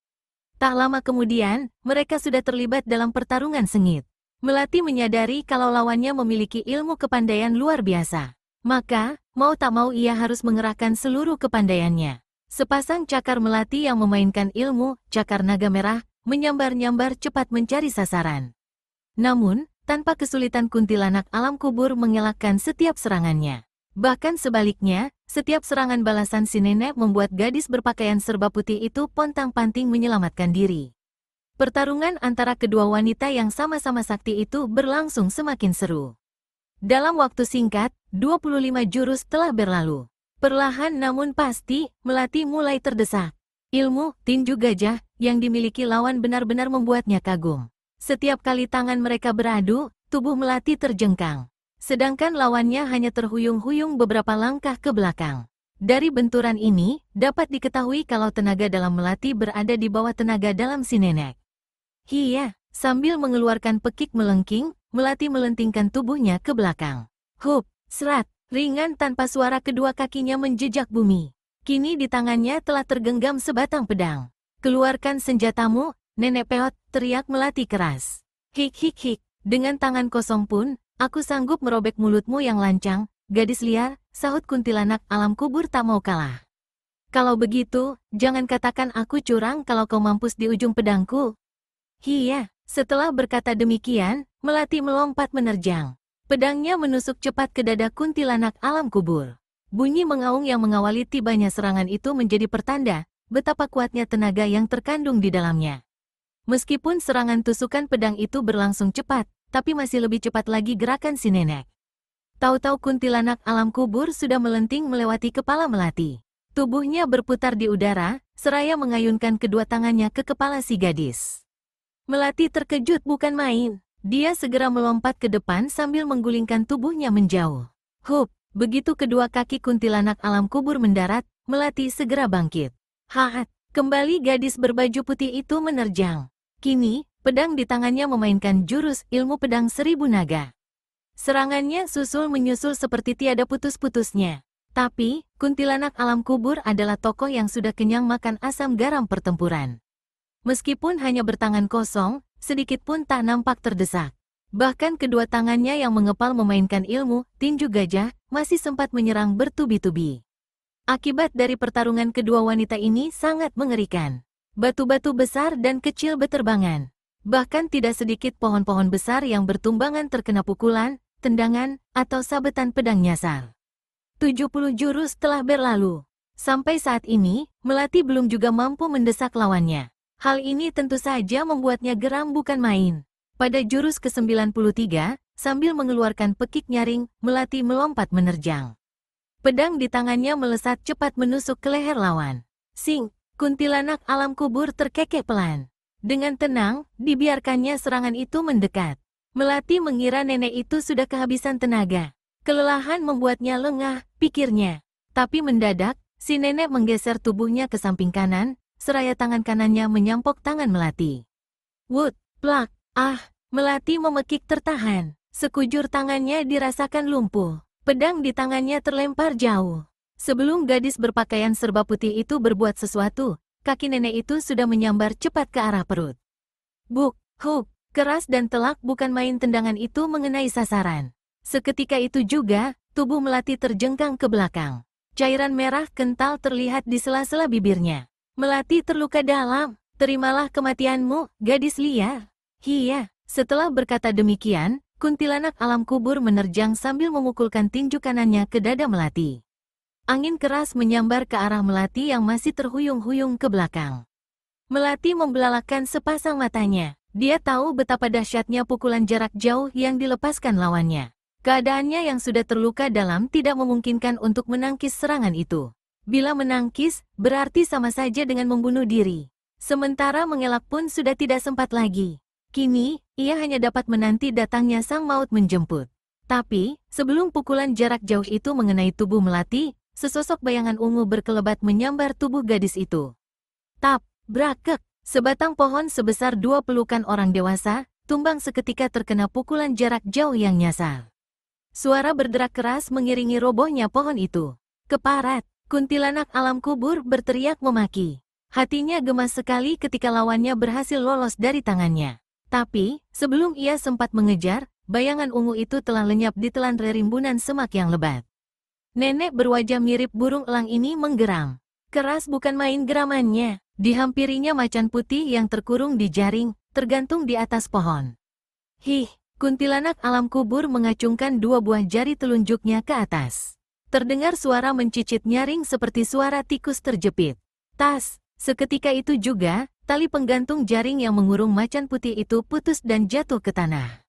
Tak lama kemudian, mereka sudah terlibat dalam pertarungan sengit. Melati menyadari kalau lawannya memiliki ilmu kepandaian luar biasa. Maka, mau tak mau ia harus mengerahkan seluruh kepandaiannya. Sepasang cakar Melati yang memainkan ilmu cakar naga merah, menyambar-nyambar cepat mencari sasaran. Namun, tanpa kesulitan kuntilanak alam kubur mengelakkan setiap serangannya. Bahkan sebaliknya, setiap serangan balasan si nenek membuat gadis berpakaian serba putih itu pontang-panting menyelamatkan diri. Pertarungan antara kedua wanita yang sama-sama sakti itu berlangsung semakin seru. Dalam waktu singkat, 25 jurus telah berlalu. Perlahan namun pasti, Melati mulai terdesak. Ilmu tinju gajah yang dimiliki lawan benar-benar membuatnya kagum. Setiap kali tangan mereka beradu, tubuh Melati terjengkang. Sedangkan lawannya hanya terhuyung-huyung beberapa langkah ke belakang. Dari benturan ini, dapat diketahui kalau tenaga dalam Melati berada di bawah tenaga dalam si nenek. Hiya, sambil mengeluarkan pekik melengking, Melati melentingkan tubuhnya ke belakang. Hup, serat, ringan tanpa suara kedua kakinya menjejak bumi. Kini di tangannya telah tergenggam sebatang pedang. Keluarkan senjatamu, nenek peot, teriak Melati keras. Hik hik hik, dengan tangan kosong pun, aku sanggup merobek mulutmu yang lancang, gadis liar, sahut kuntilanak alam kubur tak mau kalah. Kalau begitu, jangan katakan aku curang kalau kau mampus di ujung pedangku. Hiya, setelah berkata demikian, Melati melompat menerjang. Pedangnya menusuk cepat ke dada kuntilanak alam kubur. Bunyi mengaung yang mengawali tibanya serangan itu menjadi pertanda betapa kuatnya tenaga yang terkandung di dalamnya. Meskipun serangan tusukan pedang itu berlangsung cepat, tapi masih lebih cepat lagi gerakan si nenek. Tahu-tahu kuntilanak alam kubur sudah melenting melewati kepala Melati. Tubuhnya berputar di udara, seraya mengayunkan kedua tangannya ke kepala si gadis. Melati terkejut bukan main. Dia segera melompat ke depan sambil menggulingkan tubuhnya menjauh. Hup, begitu kedua kaki kuntilanak alam kubur mendarat, Melati segera bangkit. Haat, kembali gadis berbaju putih itu menerjang. Kini, pedang di tangannya memainkan jurus ilmu pedang 1000 naga. Serangannya susul menyusul seperti tiada putus-putusnya. Tapi, kuntilanak alam kubur adalah tokoh yang sudah kenyang makan asam garam pertempuran. Meskipun hanya bertangan kosong, sedikit pun tak nampak terdesak. Bahkan kedua tangannya yang mengepal memainkan ilmu tinju gajah masih sempat menyerang bertubi-tubi. Akibat dari pertarungan kedua wanita ini sangat mengerikan. Batu-batu besar dan kecil beterbangan. Bahkan tidak sedikit pohon-pohon besar yang bertumbangan terkena pukulan, tendangan, atau sabetan pedang nyasar. 70 jurus telah berlalu. Sampai saat ini, Melati belum juga mampu mendesak lawannya. Hal ini tentu saja membuatnya geram bukan main. Pada jurus ke-93, sambil mengeluarkan pekik nyaring, Melati melompat menerjang. Pedang di tangannya melesat cepat menusuk ke leher lawan. Sing, kuntilanak alam kubur terkekeh pelan. Dengan tenang, dibiarkannya serangan itu mendekat. Melati mengira nenek itu sudah kehabisan tenaga. Kelelahan membuatnya lengah, pikirnya. Tapi mendadak, si nenek menggeser tubuhnya ke samping kanan, seraya tangan kanannya menyampok tangan Melati. Wut, plak, Melati memekik tertahan. Sekujur tangannya dirasakan lumpuh. Pedang di tangannya terlempar jauh. Sebelum gadis berpakaian serba putih itu berbuat sesuatu, kaki nenek itu sudah menyambar cepat ke arah perut. Buk, huk, keras dan telak bukan main tendangan itu mengenai sasaran. Seketika itu juga, tubuh Melati terjengkang ke belakang. Cairan merah kental terlihat di sela-sela bibirnya. Melati terluka dalam, terimalah kematianmu, gadis liar. Hiya, setelah berkata demikian, kuntilanak alam kubur menerjang sambil memukulkan tinju kanannya ke dada Melati. Angin keras menyambar ke arah Melati yang masih terhuyung-huyung ke belakang. Melati membelalakkan sepasang matanya. Dia tahu betapa dahsyatnya pukulan jarak jauh yang dilepaskan lawannya. Keadaannya yang sudah terluka dalam tidak memungkinkan untuk menangkis serangan itu. Bila menangkis, berarti sama saja dengan membunuh diri. Sementara mengelak pun sudah tidak sempat lagi. Kini, ia hanya dapat menanti datangnya sang maut menjemput. Tapi, sebelum pukulan jarak jauh itu mengenai tubuh Melati, sesosok bayangan ungu berkelebat menyambar tubuh gadis itu. Tap, brakek, sebatang pohon sebesar 2 pelukan orang dewasa, tumbang seketika terkena pukulan jarak jauh yang nyasar. Suara berderak keras mengiringi robohnya pohon itu. Keparat! Kuntilanak alam kubur berteriak memaki. Hatinya gemas sekali ketika lawannya berhasil lolos dari tangannya. Tapi, sebelum ia sempat mengejar, bayangan ungu itu telah lenyap ditelan rerimbunan semak yang lebat. Nenek berwajah mirip burung elang ini menggeram. Keras bukan main geramannya. Dihampirinya macan putih yang terkurung di jaring, tergantung di atas pohon. Hih, Kuntilanak alam kubur mengacungkan dua buah jari telunjuknya ke atas. Terdengar suara mencicit nyaring seperti suara tikus terjepit. Tas, seketika itu juga, tali penggantung jaring yang mengurung macan putih itu putus dan jatuh ke tanah.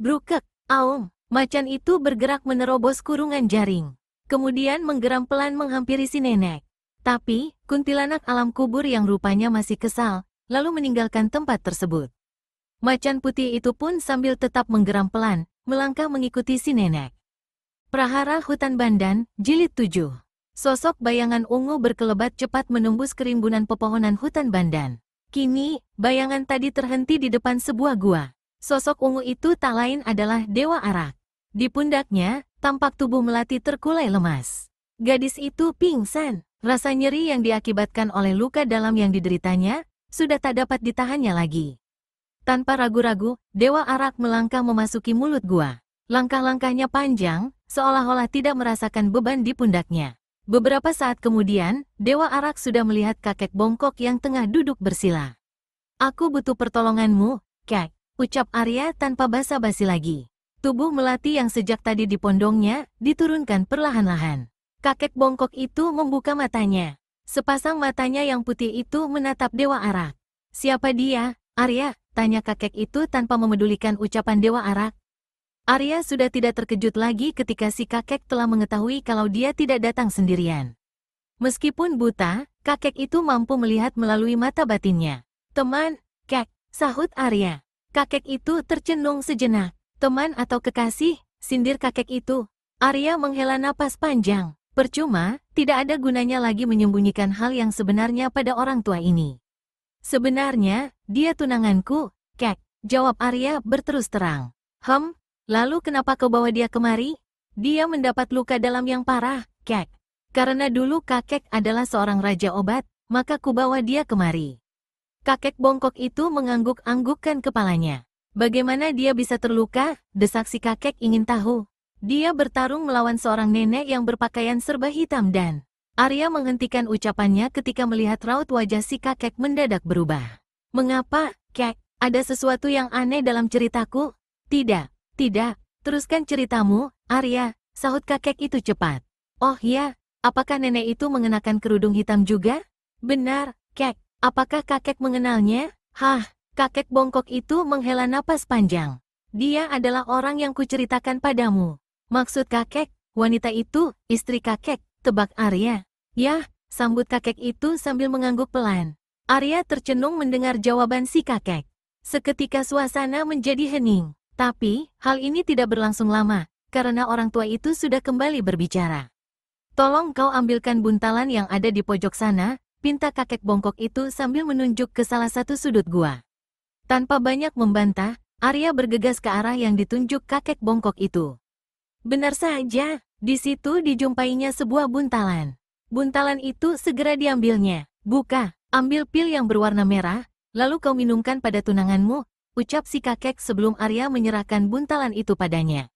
Brukek, aum, macan itu bergerak menerobos kurungan jaring. Kemudian menggeram pelan menghampiri si nenek. Tapi, kuntilanak alam kubur yang rupanya masih kesal, lalu meninggalkan tempat tersebut. Macan putih itu pun sambil tetap menggeram pelan, melangkah mengikuti si nenek. Prahara Hutan Bandan, Jilid 7. Sosok bayangan ungu berkelebat cepat menembus kerimbunan pepohonan hutan Bandan. Kini, bayangan tadi terhenti di depan sebuah gua. Sosok ungu itu tak lain adalah Dewa Arak. Di pundaknya, tampak tubuh melati terkulai lemas. Gadis itu pingsan. Rasa nyeri yang diakibatkan oleh luka dalam yang dideritanya, sudah tak dapat ditahannya lagi. Tanpa ragu-ragu, Dewa Arak melangkah memasuki mulut gua. Langkah-langkahnya panjang, seolah-olah tidak merasakan beban di pundaknya. Beberapa saat kemudian, Dewa Arak sudah melihat kakek bongkok yang tengah duduk bersila. "Aku butuh pertolonganmu, Kek," ucap Arya tanpa basa-basi lagi. Tubuh melati yang sejak tadi dipondongnya, diturunkan perlahan-lahan. Kakek bongkok itu membuka matanya. Sepasang matanya yang putih itu menatap Dewa Arak. "Siapa dia, Arya?" tanya kakek itu tanpa memedulikan ucapan Dewa Arak. Arya sudah tidak terkejut lagi ketika si kakek telah mengetahui kalau dia tidak datang sendirian. Meskipun buta, kakek itu mampu melihat melalui mata batinnya. "Teman, Kek," sahut Arya. Kakek itu tercenung sejenak. "Teman atau kekasih?" sindir kakek itu. Arya menghela napas panjang. Percuma, tidak ada gunanya lagi menyembunyikan hal yang sebenarnya pada orang tua ini. "Sebenarnya, dia tunanganku, Kek," jawab Arya berterus terang. Lalu kenapa kau bawa dia kemari?" "Dia mendapat luka dalam yang parah, Kek. Karena dulu kakek adalah seorang raja obat, maka kubawa dia kemari." Kakek bongkok itu mengangguk-anggukkan kepalanya. "Bagaimana dia bisa terluka?" desak si kakek ingin tahu. "Dia bertarung melawan seorang nenek yang berpakaian serba hitam dan..." Arya menghentikan ucapannya ketika melihat raut wajah si kakek mendadak berubah. "Mengapa, Kek? Ada sesuatu yang aneh dalam ceritaku?" Tidak. Teruskan ceritamu, Arya," sahut kakek itu cepat. "Oh ya, apakah nenek itu mengenakan kerudung hitam juga?" "Benar, Kek. Apakah kakek mengenalnya?" Kakek bongkok itu menghela napas panjang. "Dia adalah orang yang kuceritakan padamu." "Maksud kakek, wanita itu, istri kakek," tebak Arya. "Yah," sambut kakek itu sambil mengangguk pelan. Arya tercenung mendengar jawaban si kakek. Seketika suasana menjadi hening. Tapi, hal ini tidak berlangsung lama, karena orang tua itu sudah kembali berbicara. "Tolong kau ambilkan buntalan yang ada di pojok sana," pinta kakek bongkok itu sambil menunjuk ke salah satu sudut gua. Tanpa banyak membantah, Arya bergegas ke arah yang ditunjuk kakek bongkok itu. Benar saja, di situ dijumpainya sebuah buntalan. Buntalan itu segera diambilnya. "Buka, ambil pil yang berwarna merah, lalu kau minumkan pada tunanganmu," ucap si kakek sebelum Arya menyerahkan buntalan itu padanya.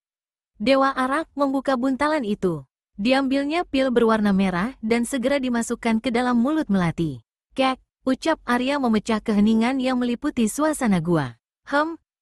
Dewa Arak membuka buntalan itu. Diambilnya pil berwarna merah dan segera dimasukkan ke dalam mulut melati. "Kek," ucap Arya memecah keheningan yang meliputi suasana gua.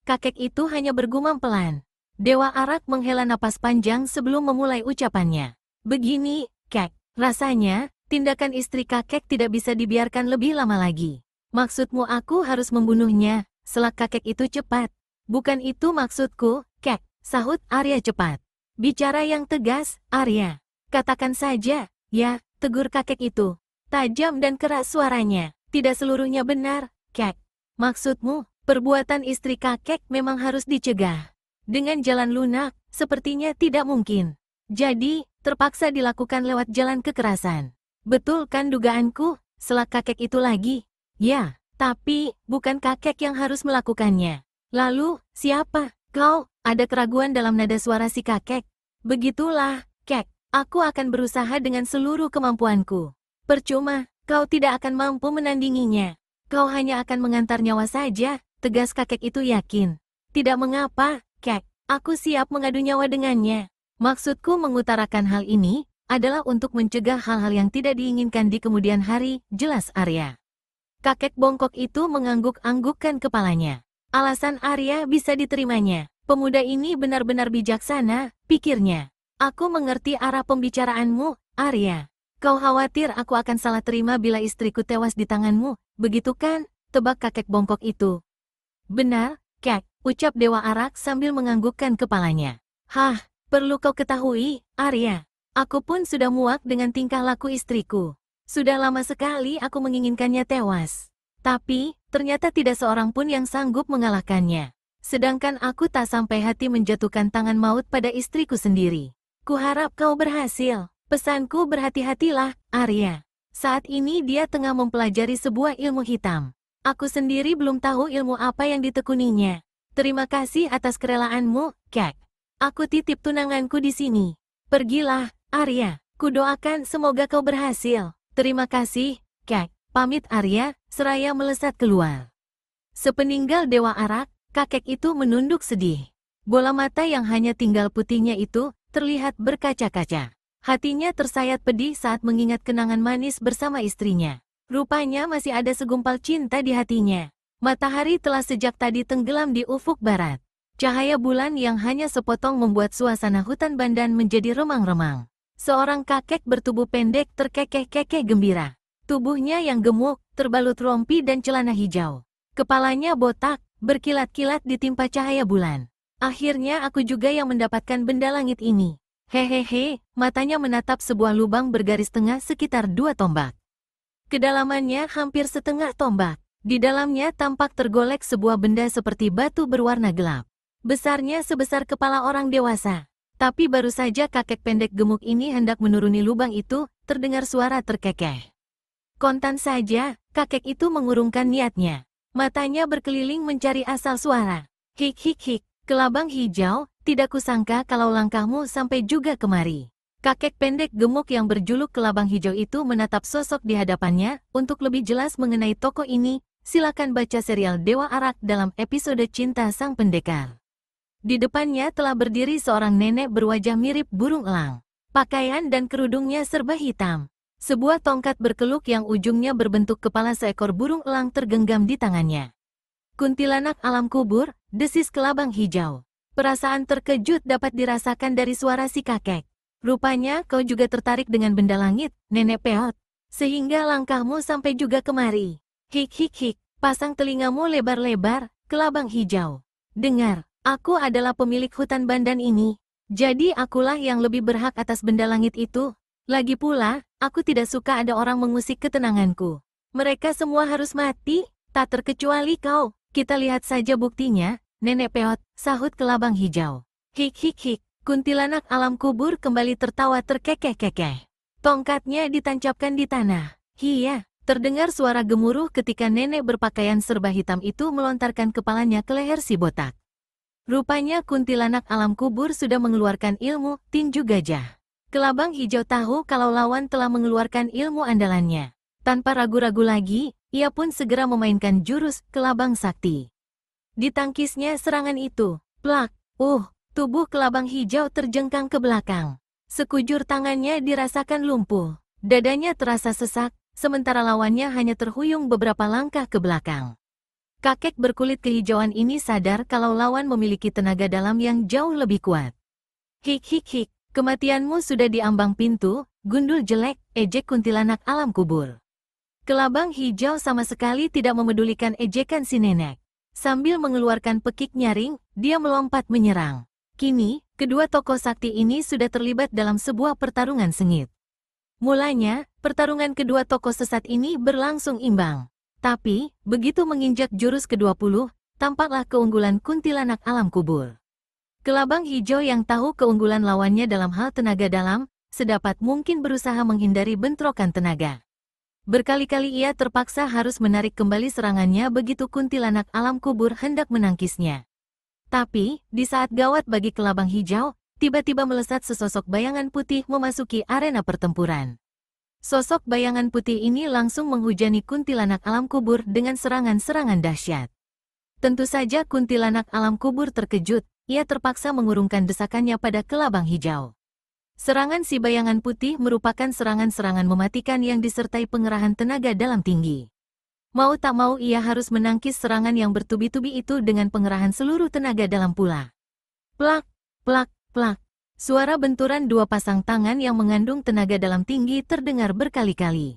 Kakek itu hanya bergumam pelan. Dewa Arak menghela napas panjang sebelum memulai ucapannya. "Begini, Kek, rasanya, tindakan istri kakek tidak bisa dibiarkan lebih lama lagi." "Maksudmu aku harus membunuhnya?" selak kakek itu cepat. "Bukan itu maksudku, Kek," sahut Arya cepat. "Bicara yang tegas, Arya. Katakan saja." "Ya," tegur kakek itu. Tajam dan keras suaranya. "Tidak seluruhnya benar, Kek." "Maksudmu, perbuatan istri kakek memang harus dicegah. Dengan jalan lunak, sepertinya tidak mungkin. Jadi, terpaksa dilakukan lewat jalan kekerasan." "Betul kan dugaanku?" selak kakek itu lagi. "Ya. Tapi, bukan kakek yang harus melakukannya." "Lalu, siapa?" "Kau," ada keraguan dalam nada suara si kakek. "Begitulah, Kek. Aku akan berusaha dengan seluruh kemampuanku." "Percuma, kau tidak akan mampu menandinginya. Kau hanya akan mengantar nyawa saja," tegas kakek itu yakin. "Tidak mengapa, Kek. Aku siap mengadu nyawa dengannya." "Maksudku mengutarakan hal ini, adalah untuk mencegah hal-hal yang tidak diinginkan di kemudian hari," jelas Arya. Kakek bongkok itu mengangguk-anggukkan kepalanya. Alasan Arya bisa diterimanya. Pemuda ini benar-benar bijaksana, pikirnya. Aku mengerti arah pembicaraanmu, Arya. Kau khawatir aku akan salah terima bila istriku tewas di tanganmu, begitu kan? Tebak kakek bongkok itu. Benar, Kek, ucap Dewa Arak sambil menganggukkan kepalanya. Hah, perlu kau ketahui, Arya. Aku pun sudah muak dengan tingkah laku istriku. Sudah lama sekali aku menginginkannya tewas. Tapi, ternyata tidak seorang pun yang sanggup mengalahkannya. Sedangkan aku tak sampai hati menjatuhkan tangan maut pada istriku sendiri. Kuharap kau berhasil. Pesanku berhati-hatilah, Arya. Saat ini dia tengah mempelajari sebuah ilmu hitam. Aku sendiri belum tahu ilmu apa yang ditekuninya. Terima kasih atas kerelaanmu, Kek. Aku titip tunanganku di sini. Pergilah, Arya. Kudoakan semoga kau berhasil. Terima kasih, Kek. Pamit Arya, seraya melesat keluar. Sepeninggal Dewa Arak, kakek itu menunduk sedih. Bola mata yang hanya tinggal putihnya itu terlihat berkaca-kaca. Hatinya tersayat pedih saat mengingat kenangan manis bersama istrinya. Rupanya masih ada segumpal cinta di hatinya. Matahari telah sejak tadi tenggelam di ufuk barat. Cahaya bulan yang hanya sepotong membuat suasana hutan Bandan menjadi remang-remang. Seorang kakek bertubuh pendek terkekeh-kekeh gembira. Tubuhnya yang gemuk, terbalut rompi dan celana hijau. Kepalanya botak, berkilat-kilat ditimpa cahaya bulan. Akhirnya aku juga yang mendapatkan benda langit ini. Hehehe, matanya menatap sebuah lubang bergaris tengah sekitar 2 tombak. Kedalamannya hampir setengah tombak. Di dalamnya tampak tergolek sebuah benda seperti batu berwarna gelap. Besarnya sebesar kepala orang dewasa. Tapi baru saja kakek pendek gemuk ini hendak menuruni lubang itu, terdengar suara terkekeh. Kontan saja, kakek itu mengurungkan niatnya. Matanya berkeliling mencari asal suara. Hik hik hik, kelabang hijau, tidak kusangka kalau langkahmu sampai juga kemari. Kakek pendek gemuk yang berjuluk kelabang hijau itu menatap sosok di hadapannya. Untuk lebih jelas mengenai tokoh ini, silakan baca serial Dewa Arak dalam episode Cinta Sang Pendekar. Di depannya telah berdiri seorang nenek berwajah mirip burung elang. Pakaian dan kerudungnya serba hitam. Sebuah tongkat berkeluk yang ujungnya berbentuk kepala seekor burung elang tergenggam di tangannya. Kuntilanak alam kubur, desis kelabang hijau. Perasaan terkejut dapat dirasakan dari suara si kakek. Rupanya kau juga tertarik dengan benda langit, Nenek Peot. Sehingga langkahmu sampai juga kemari. Hik hik hik, pasang telingamu lebar-lebar, kelabang hijau. Dengar. Aku adalah pemilik hutan Bandan ini. Jadi akulah yang lebih berhak atas benda langit itu. Lagi pula, aku tidak suka ada orang mengusik ketenanganku. Mereka semua harus mati, tak terkecuali kau. Kita lihat saja buktinya, Nenek Peot, sahut kelabang hijau. Hik hik hik, kuntilanak alam kubur kembali tertawa terkekeh-kekeh. Tongkatnya ditancapkan di tanah. Hiya, terdengar suara gemuruh ketika nenek berpakaian serba hitam itu melontarkan kepalanya ke leher si botak. Rupanya kuntilanak alam kubur sudah mengeluarkan ilmu tinju gajah. Kelabang hijau tahu kalau lawan telah mengeluarkan ilmu andalannya. Tanpa ragu-ragu lagi, ia pun segera memainkan jurus kelabang sakti. Ditangkisnya serangan itu. Plak, tubuh kelabang hijau terjengkang ke belakang. Sekujur tangannya dirasakan lumpuh. Dadanya terasa sesak, sementara lawannya hanya terhuyung beberapa langkah ke belakang. Kakek berkulit kehijauan ini sadar kalau lawan memiliki tenaga dalam yang jauh lebih kuat. Hik hik hik, kematianmu sudah di ambang pintu, gundul jelek, ejek kuntilanak alam kubur. Kelabang hijau sama sekali tidak memedulikan ejekan si nenek. Sambil mengeluarkan pekik nyaring, dia melompat menyerang. Kini, kedua tokoh sakti ini sudah terlibat dalam sebuah pertarungan sengit. Mulanya, pertarungan kedua tokoh sesat ini berlangsung imbang. Tapi, begitu menginjak jurus ke-20, tampaklah keunggulan kuntilanak alam kubur. Kelabang hijau yang tahu keunggulan lawannya dalam hal tenaga dalam, sedapat mungkin berusaha menghindari bentrokan tenaga. Berkali-kali ia terpaksa harus menarik kembali serangannya begitu kuntilanak alam kubur hendak menangkisnya. Tapi, di saat gawat bagi kelabang hijau, tiba-tiba melesat sesosok bayangan putih memasuki arena pertempuran. Sosok bayangan putih ini langsung menghujani kuntilanak alam kubur dengan serangan-serangan dahsyat. Tentu saja kuntilanak alam kubur terkejut, ia terpaksa mengurungkan desakannya pada kelabang hijau. Serangan si bayangan putih merupakan serangan-serangan mematikan yang disertai pengerahan tenaga dalam tinggi. Mau tak mau ia harus menangkis serangan yang bertubi-tubi itu dengan pengerahan seluruh tenaga dalam pula. Plak, plak, plak. Suara benturan dua pasang tangan yang mengandung tenaga dalam tinggi terdengar berkali-kali.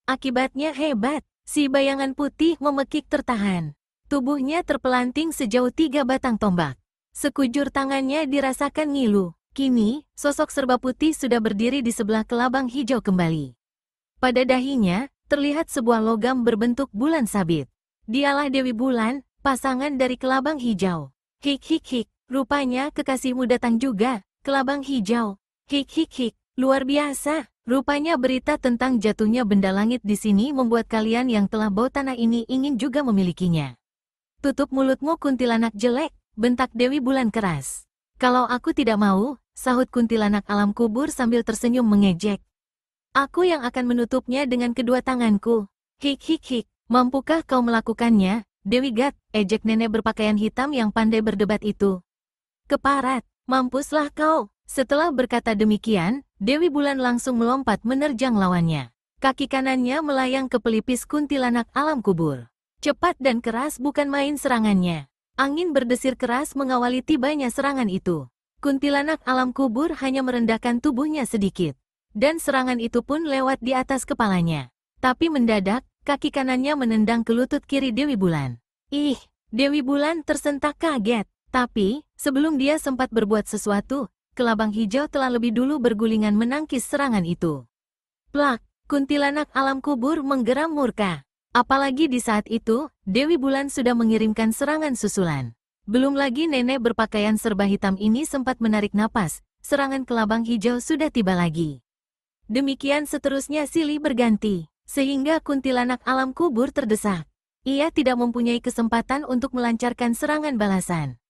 Akibatnya hebat, si bayangan putih memekik tertahan. Tubuhnya terpelanting sejauh 3 batang tombak. Sekujur tangannya dirasakan ngilu. Kini, sosok serba putih sudah berdiri di sebelah kelabang hijau kembali. Pada dahinya, terlihat sebuah logam berbentuk bulan sabit. Dialah Dewi Bulan, pasangan dari kelabang hijau. Hik hik hik, rupanya kekasihmu datang juga, kelabang hijau. Hik hik hik, luar biasa. Rupanya berita tentang jatuhnya benda langit di sini membuat kalian yang telah bau tanah ini ingin juga memilikinya. Tutup mulutmu kuntilanak jelek, bentak Dewi Bulan keras. Kalau aku tidak mau, sahut kuntilanak alam kubur sambil tersenyum mengejek. Aku yang akan menutupnya dengan kedua tanganku. Hik hik hik, mampukah kau melakukannya, Dewi Gat, ejek nenek berpakaian hitam yang pandai berdebat itu. Keparat, mampuslah kau. Setelah berkata demikian, Dewi Bulan langsung melompat menerjang lawannya. Kaki kanannya melayang ke pelipis kuntilanak alam kubur. Cepat dan keras bukan main serangannya. Angin berdesir keras mengawali tibanya serangan itu. Kuntilanak alam kubur hanya merendahkan tubuhnya sedikit. Dan serangan itu pun lewat di atas kepalanya. Tapi mendadak, kaki kanannya menendang ke lutut kiri Dewi Bulan. Ih, Dewi Bulan tersentak kaget. Tapi, sebelum dia sempat berbuat sesuatu, kelabang hijau telah lebih dulu bergulingan menangkis serangan itu. Plak, kuntilanak alam kubur menggeram murka. Apalagi di saat itu, Dewi Bulan sudah mengirimkan serangan susulan. Belum lagi nenek berpakaian serba hitam ini sempat menarik napas, serangan kelabang hijau sudah tiba lagi. Demikian seterusnya silih berganti, sehingga kuntilanak alam kubur terdesak. Ia tidak mempunyai kesempatan untuk melancarkan serangan balasan.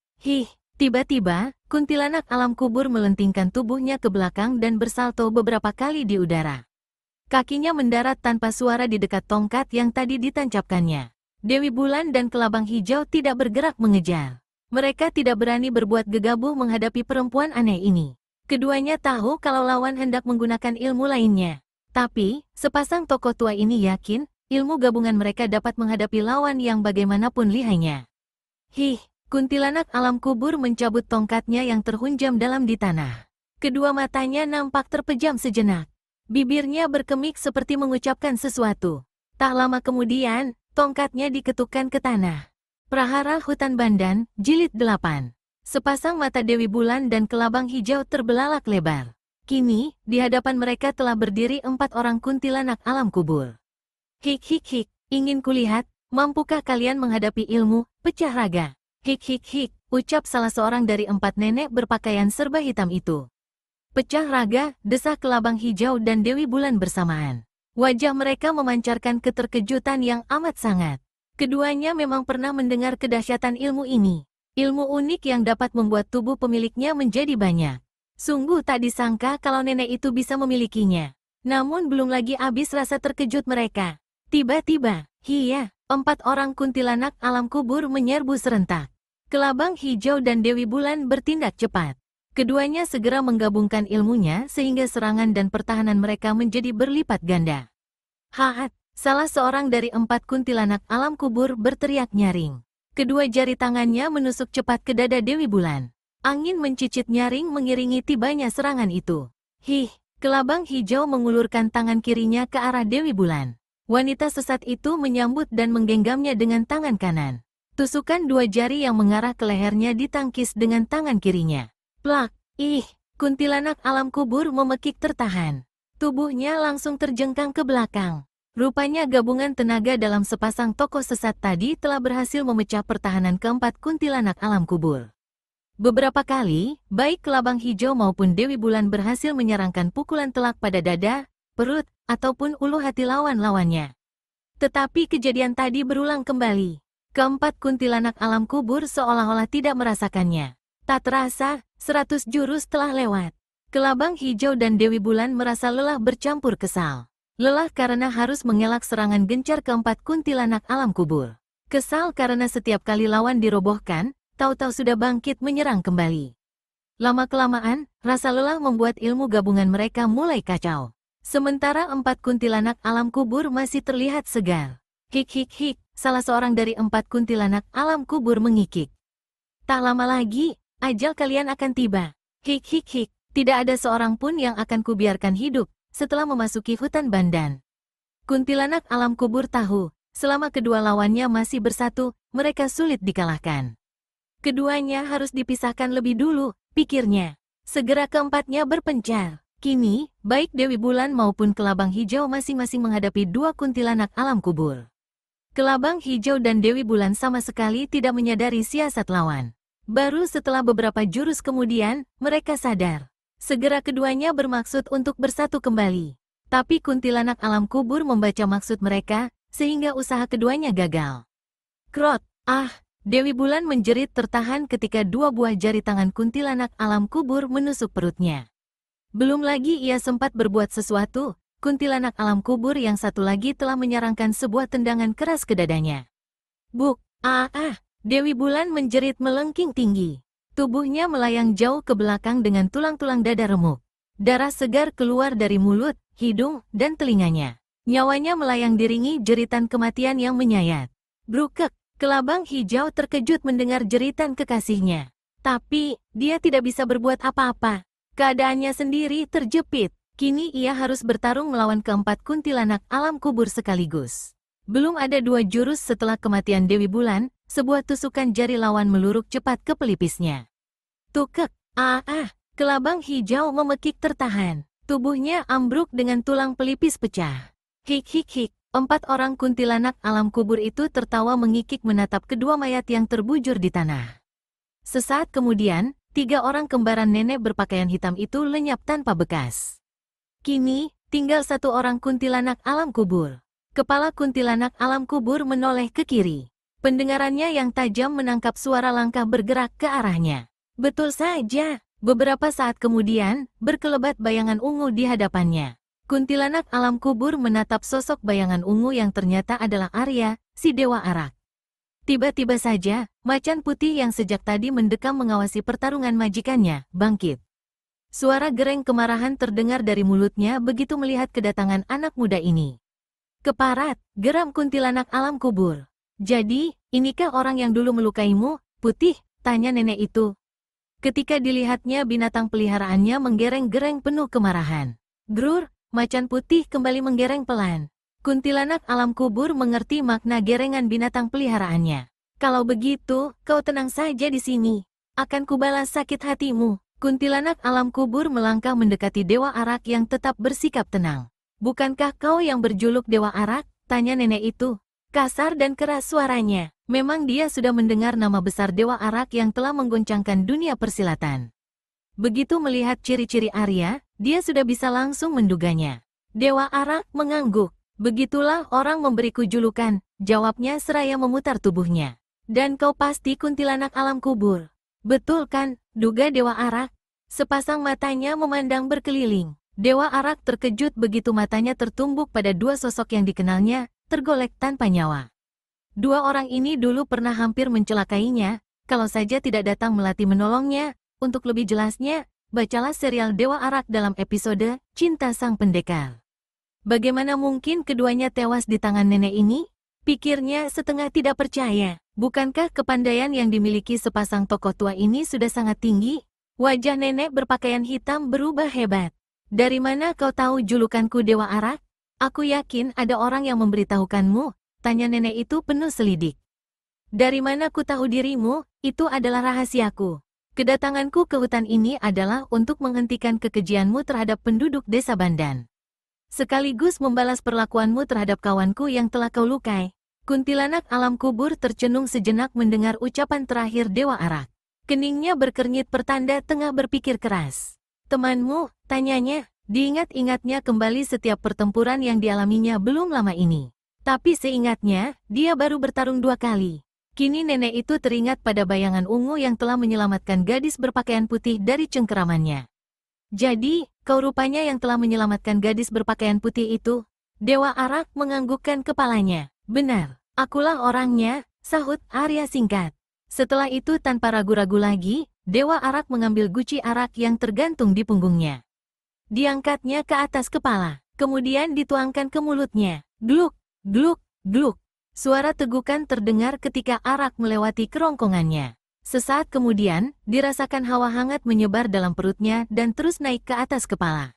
Tiba-tiba, kuntilanak alam kubur melentingkan tubuhnya ke belakang dan bersalto beberapa kali di udara. Kakinya mendarat tanpa suara di dekat tongkat yang tadi ditancapkannya. Dewi Bulan dan kelabang hijau tidak bergerak mengejar. Mereka tidak berani berbuat gegabah menghadapi perempuan aneh ini. Keduanya tahu kalau lawan hendak menggunakan ilmu lainnya. Tapi, sepasang tokoh tua ini yakin, ilmu gabungan mereka dapat menghadapi lawan yang bagaimanapun lihainya. Kuntilanak alam kubur mencabut tongkatnya yang terhunjam dalam di tanah. Kedua matanya nampak terpejam sejenak. Bibirnya berkemik seperti mengucapkan sesuatu. Tak lama kemudian, tongkatnya diketukkan ke tanah. Prahara Hutan Bandan, Jilid 8. Sepasang mata Dewi Bulan dan kelabang hijau terbelalak lebar. Kini, di hadapan mereka telah berdiri 4 orang kuntilanak alam kubur. Hik hik hik, ingin kulihat, mampukah kalian menghadapi ilmu, pecah raga? Hik hik hik, ucap salah seorang dari 4 nenek berpakaian serba hitam itu. Pecah raga, desah kelabang hijau dan Dewi Bulan bersamaan. Wajah mereka memancarkan keterkejutan yang amat sangat. Keduanya memang pernah mendengar kedahsyatan ilmu ini. Ilmu unik yang dapat membuat tubuh pemiliknya menjadi banyak. Sungguh tak disangka kalau nenek itu bisa memilikinya. Namun belum lagi habis rasa terkejut mereka. Tiba-tiba, 4 orang kuntilanak alam kubur menyerbu serentak. Kelabang hijau dan Dewi Bulan bertindak cepat. Keduanya segera menggabungkan ilmunya sehingga serangan dan pertahanan mereka menjadi berlipat ganda. Salah seorang dari 4 kuntilanak alam kubur berteriak nyaring. Kedua jari tangannya menusuk cepat ke dada Dewi Bulan. Angin mencicit nyaring mengiringi tibanya serangan itu. Kelabang hijau mengulurkan tangan kirinya ke arah Dewi Bulan. Wanita sesat itu menyambut dan menggenggamnya dengan tangan kanan. Tusukan 2 jari yang mengarah ke lehernya ditangkis dengan tangan kirinya. Plak, kuntilanak alam kubur memekik tertahan. Tubuhnya langsung terjengkang ke belakang. Rupanya gabungan tenaga dalam sepasang tokoh sesat tadi telah berhasil memecah pertahanan keempat kuntilanak alam kubur. Beberapa kali, baik kelabang hijau maupun Dewi Bulan berhasil menyerangkan pukulan telak pada dada, perut, ataupun ulu hati lawan-lawannya. Tetapi kejadian tadi berulang kembali. Keempat kuntilanak alam kubur seolah-olah tidak merasakannya. Tak terasa, 100 jurus telah lewat. Kelabang hijau dan Dewi Bulan merasa lelah bercampur kesal. Lelah karena harus mengelak serangan gencar keempat kuntilanak alam kubur. Kesal karena setiap kali lawan dirobohkan, tahu-tahu sudah bangkit menyerang kembali. Lama-kelamaan, rasa lelah membuat ilmu gabungan mereka mulai kacau. Sementara 4 kuntilanak alam kubur masih terlihat segar. Hik, salah seorang dari 4 kuntilanak alam kubur mengikik. Tak lama lagi, ajal kalian akan tiba. Hik hik hik, tidak ada seorang pun yang akan kubiarkan hidup setelah memasuki hutan Bandan. Kuntilanak alam kubur tahu, selama kedua lawannya masih bersatu, mereka sulit dikalahkan. Keduanya harus dipisahkan lebih dulu, pikirnya. Segera keempatnya berpencar. Kini, baik Dewi Bulan maupun Kelabang Hijau masing-masing menghadapi dua kuntilanak alam kubur. Kelabang Hijau dan Dewi Bulan sama sekali tidak menyadari siasat lawan. Baru setelah beberapa jurus kemudian, mereka sadar. Segera keduanya bermaksud untuk bersatu kembali. Tapi kuntilanak alam kubur membaca maksud mereka, sehingga usaha keduanya gagal. Krot, ah! Dewi Bulan menjerit tertahan ketika dua buah jari tangan kuntilanak alam kubur menusuk perutnya. Belum lagi ia sempat berbuat sesuatu, kuntilanak alam kubur yang satu lagi telah menyerangkan sebuah tendangan keras ke dadanya. Buk, Dewi Bulan menjerit melengking tinggi. Tubuhnya melayang jauh ke belakang dengan tulang-tulang dada remuk. Darah segar keluar dari mulut, hidung, dan telinganya. Nyawanya melayang diringi jeritan kematian yang menyayat. Brukek, Kelabang Hijau terkejut mendengar jeritan kekasihnya. Tapi, dia tidak bisa berbuat apa-apa. Keadaannya sendiri terjepit. Kini ia harus bertarung melawan keempat kuntilanak alam kubur sekaligus. Belum ada dua jurus setelah kematian Dewi Bulan, sebuah tusukan jari lawan meluruk cepat ke pelipisnya. Tukek, Kelabang Hijau memekik tertahan. Tubuhnya ambruk dengan tulang pelipis pecah. Hik hik hik, empat orang kuntilanak alam kubur itu tertawa mengikik menatap kedua mayat yang terbujur di tanah. Sesaat kemudian, tiga orang kembaran nenek berpakaian hitam itu lenyap tanpa bekas. Kini, tinggal satu orang kuntilanak alam kubur. Kepala kuntilanak alam kubur menoleh ke kiri. Pendengarannya yang tajam menangkap suara langkah bergerak ke arahnya. Betul saja. Beberapa saat kemudian, berkelebat bayangan ungu di hadapannya. Kuntilanak alam kubur menatap sosok bayangan ungu yang ternyata adalah Arya, si Dewa Arak. Tiba-tiba saja, macan putih yang sejak tadi mendekam mengawasi pertarungan majikannya, bangkit. Suara gereng kemarahan terdengar dari mulutnya begitu melihat kedatangan anak muda ini. Keparat, geram kuntilanak alam kubur. Jadi, inikah orang yang dulu melukaimu, Putih? Tanya nenek itu. Ketika dilihatnya binatang peliharaannya menggereng-gereng penuh kemarahan. Grur, macan putih kembali menggereng pelan. Kuntilanak alam kubur mengerti makna gerengan binatang peliharaannya. Kalau begitu, kau tenang saja di sini. Akan kubalas sakit hatimu. Kuntilanak alam kubur melangkah mendekati Dewa Arak yang tetap bersikap tenang. Bukankah kau yang berjuluk Dewa Arak? Tanya nenek itu. Kasar dan keras suaranya. Memang dia sudah mendengar nama besar Dewa Arak yang telah menggoncangkan dunia persilatan. Begitu melihat ciri-ciri Arya, dia sudah bisa langsung menduganya. Dewa Arak mengangguk. Begitulah orang memberiku julukan, jawabnya seraya memutar tubuhnya. Dan kau pasti kuntilanak alam kubur. Betul kan, duga Dewa Arak. Sepasang matanya memandang berkeliling. Dewa Arak terkejut begitu matanya tertumbuk pada dua sosok yang dikenalnya, tergolek tanpa nyawa. Dua orang ini dulu pernah hampir mencelakainya, kalau saja tidak datang melati menolongnya. Untuk lebih jelasnya, bacalah serial Dewa Arak dalam episode Cinta Sang Pendekar. Bagaimana mungkin keduanya tewas di tangan nenek ini? Pikirnya setengah tidak percaya. Bukankah kepandaian yang dimiliki sepasang tokoh tua ini sudah sangat tinggi? Wajah nenek berpakaian hitam berubah hebat. Dari mana kau tahu julukanku Dewa Arak? Aku yakin ada orang yang memberitahukanmu. Tanya nenek itu penuh selidik. Dari mana ku tahu dirimu? Itu adalah rahasiaku. Kedatanganku ke hutan ini adalah untuk menghentikan kekejianmu terhadap penduduk desa Bandan. Sekaligus membalas perlakuanmu terhadap kawanku yang telah kau lukai. Kuntilanak alam kubur tercenung sejenak mendengar ucapan terakhir Dewa Arak. Keningnya berkernyit pertanda tengah berpikir keras. Temanmu? Tanyanya. Diingat-ingatnya kembali setiap pertempuran yang dialaminya belum lama ini. Tapi seingatnya, dia baru bertarung 2 kali. Kini nenek itu teringat pada bayangan ungu yang telah menyelamatkan gadis berpakaian putih dari cengkeramannya. Jadi, kau rupanya yang telah menyelamatkan gadis berpakaian putih itu? Dewa Arak menganggukkan kepalanya. Benar, akulah orangnya, sahut Arya singkat. Setelah itu tanpa ragu-ragu lagi, Dewa Arak mengambil guci arak yang tergantung di punggungnya. Diangkatnya ke atas kepala, kemudian dituangkan ke mulutnya. Gluk! Gluk, gluk. Suara tegukan terdengar ketika arak melewati kerongkongannya. Sesaat kemudian, dirasakan hawa hangat menyebar dalam perutnya dan terus naik ke atas kepala.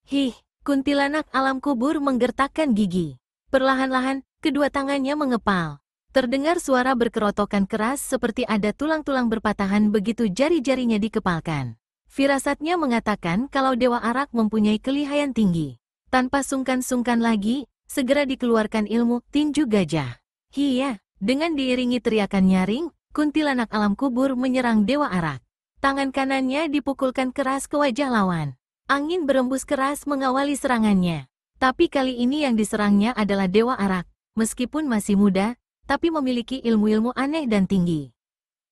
Hih, kuntilanak alam kubur menggertakkan gigi. Perlahan-lahan, kedua tangannya mengepal. Terdengar suara berkerotokan keras seperti ada tulang-tulang berpatahan begitu jari-jarinya dikepalkan. Firasatnya mengatakan kalau Dewa Arak mempunyai kelihayan tinggi. Tanpa sungkan-sungkan lagi, segera dikeluarkan ilmu tinju gajah. Hiya, dengan diiringi teriakan nyaring, kuntilanak alam kubur menyerang Dewa Arak. Tangan kanannya dipukulkan keras ke wajah lawan. Angin berembus keras mengawali serangannya. Tapi kali ini yang diserangnya adalah Dewa Arak. Meskipun masih muda, tapi memiliki ilmu-ilmu aneh dan tinggi.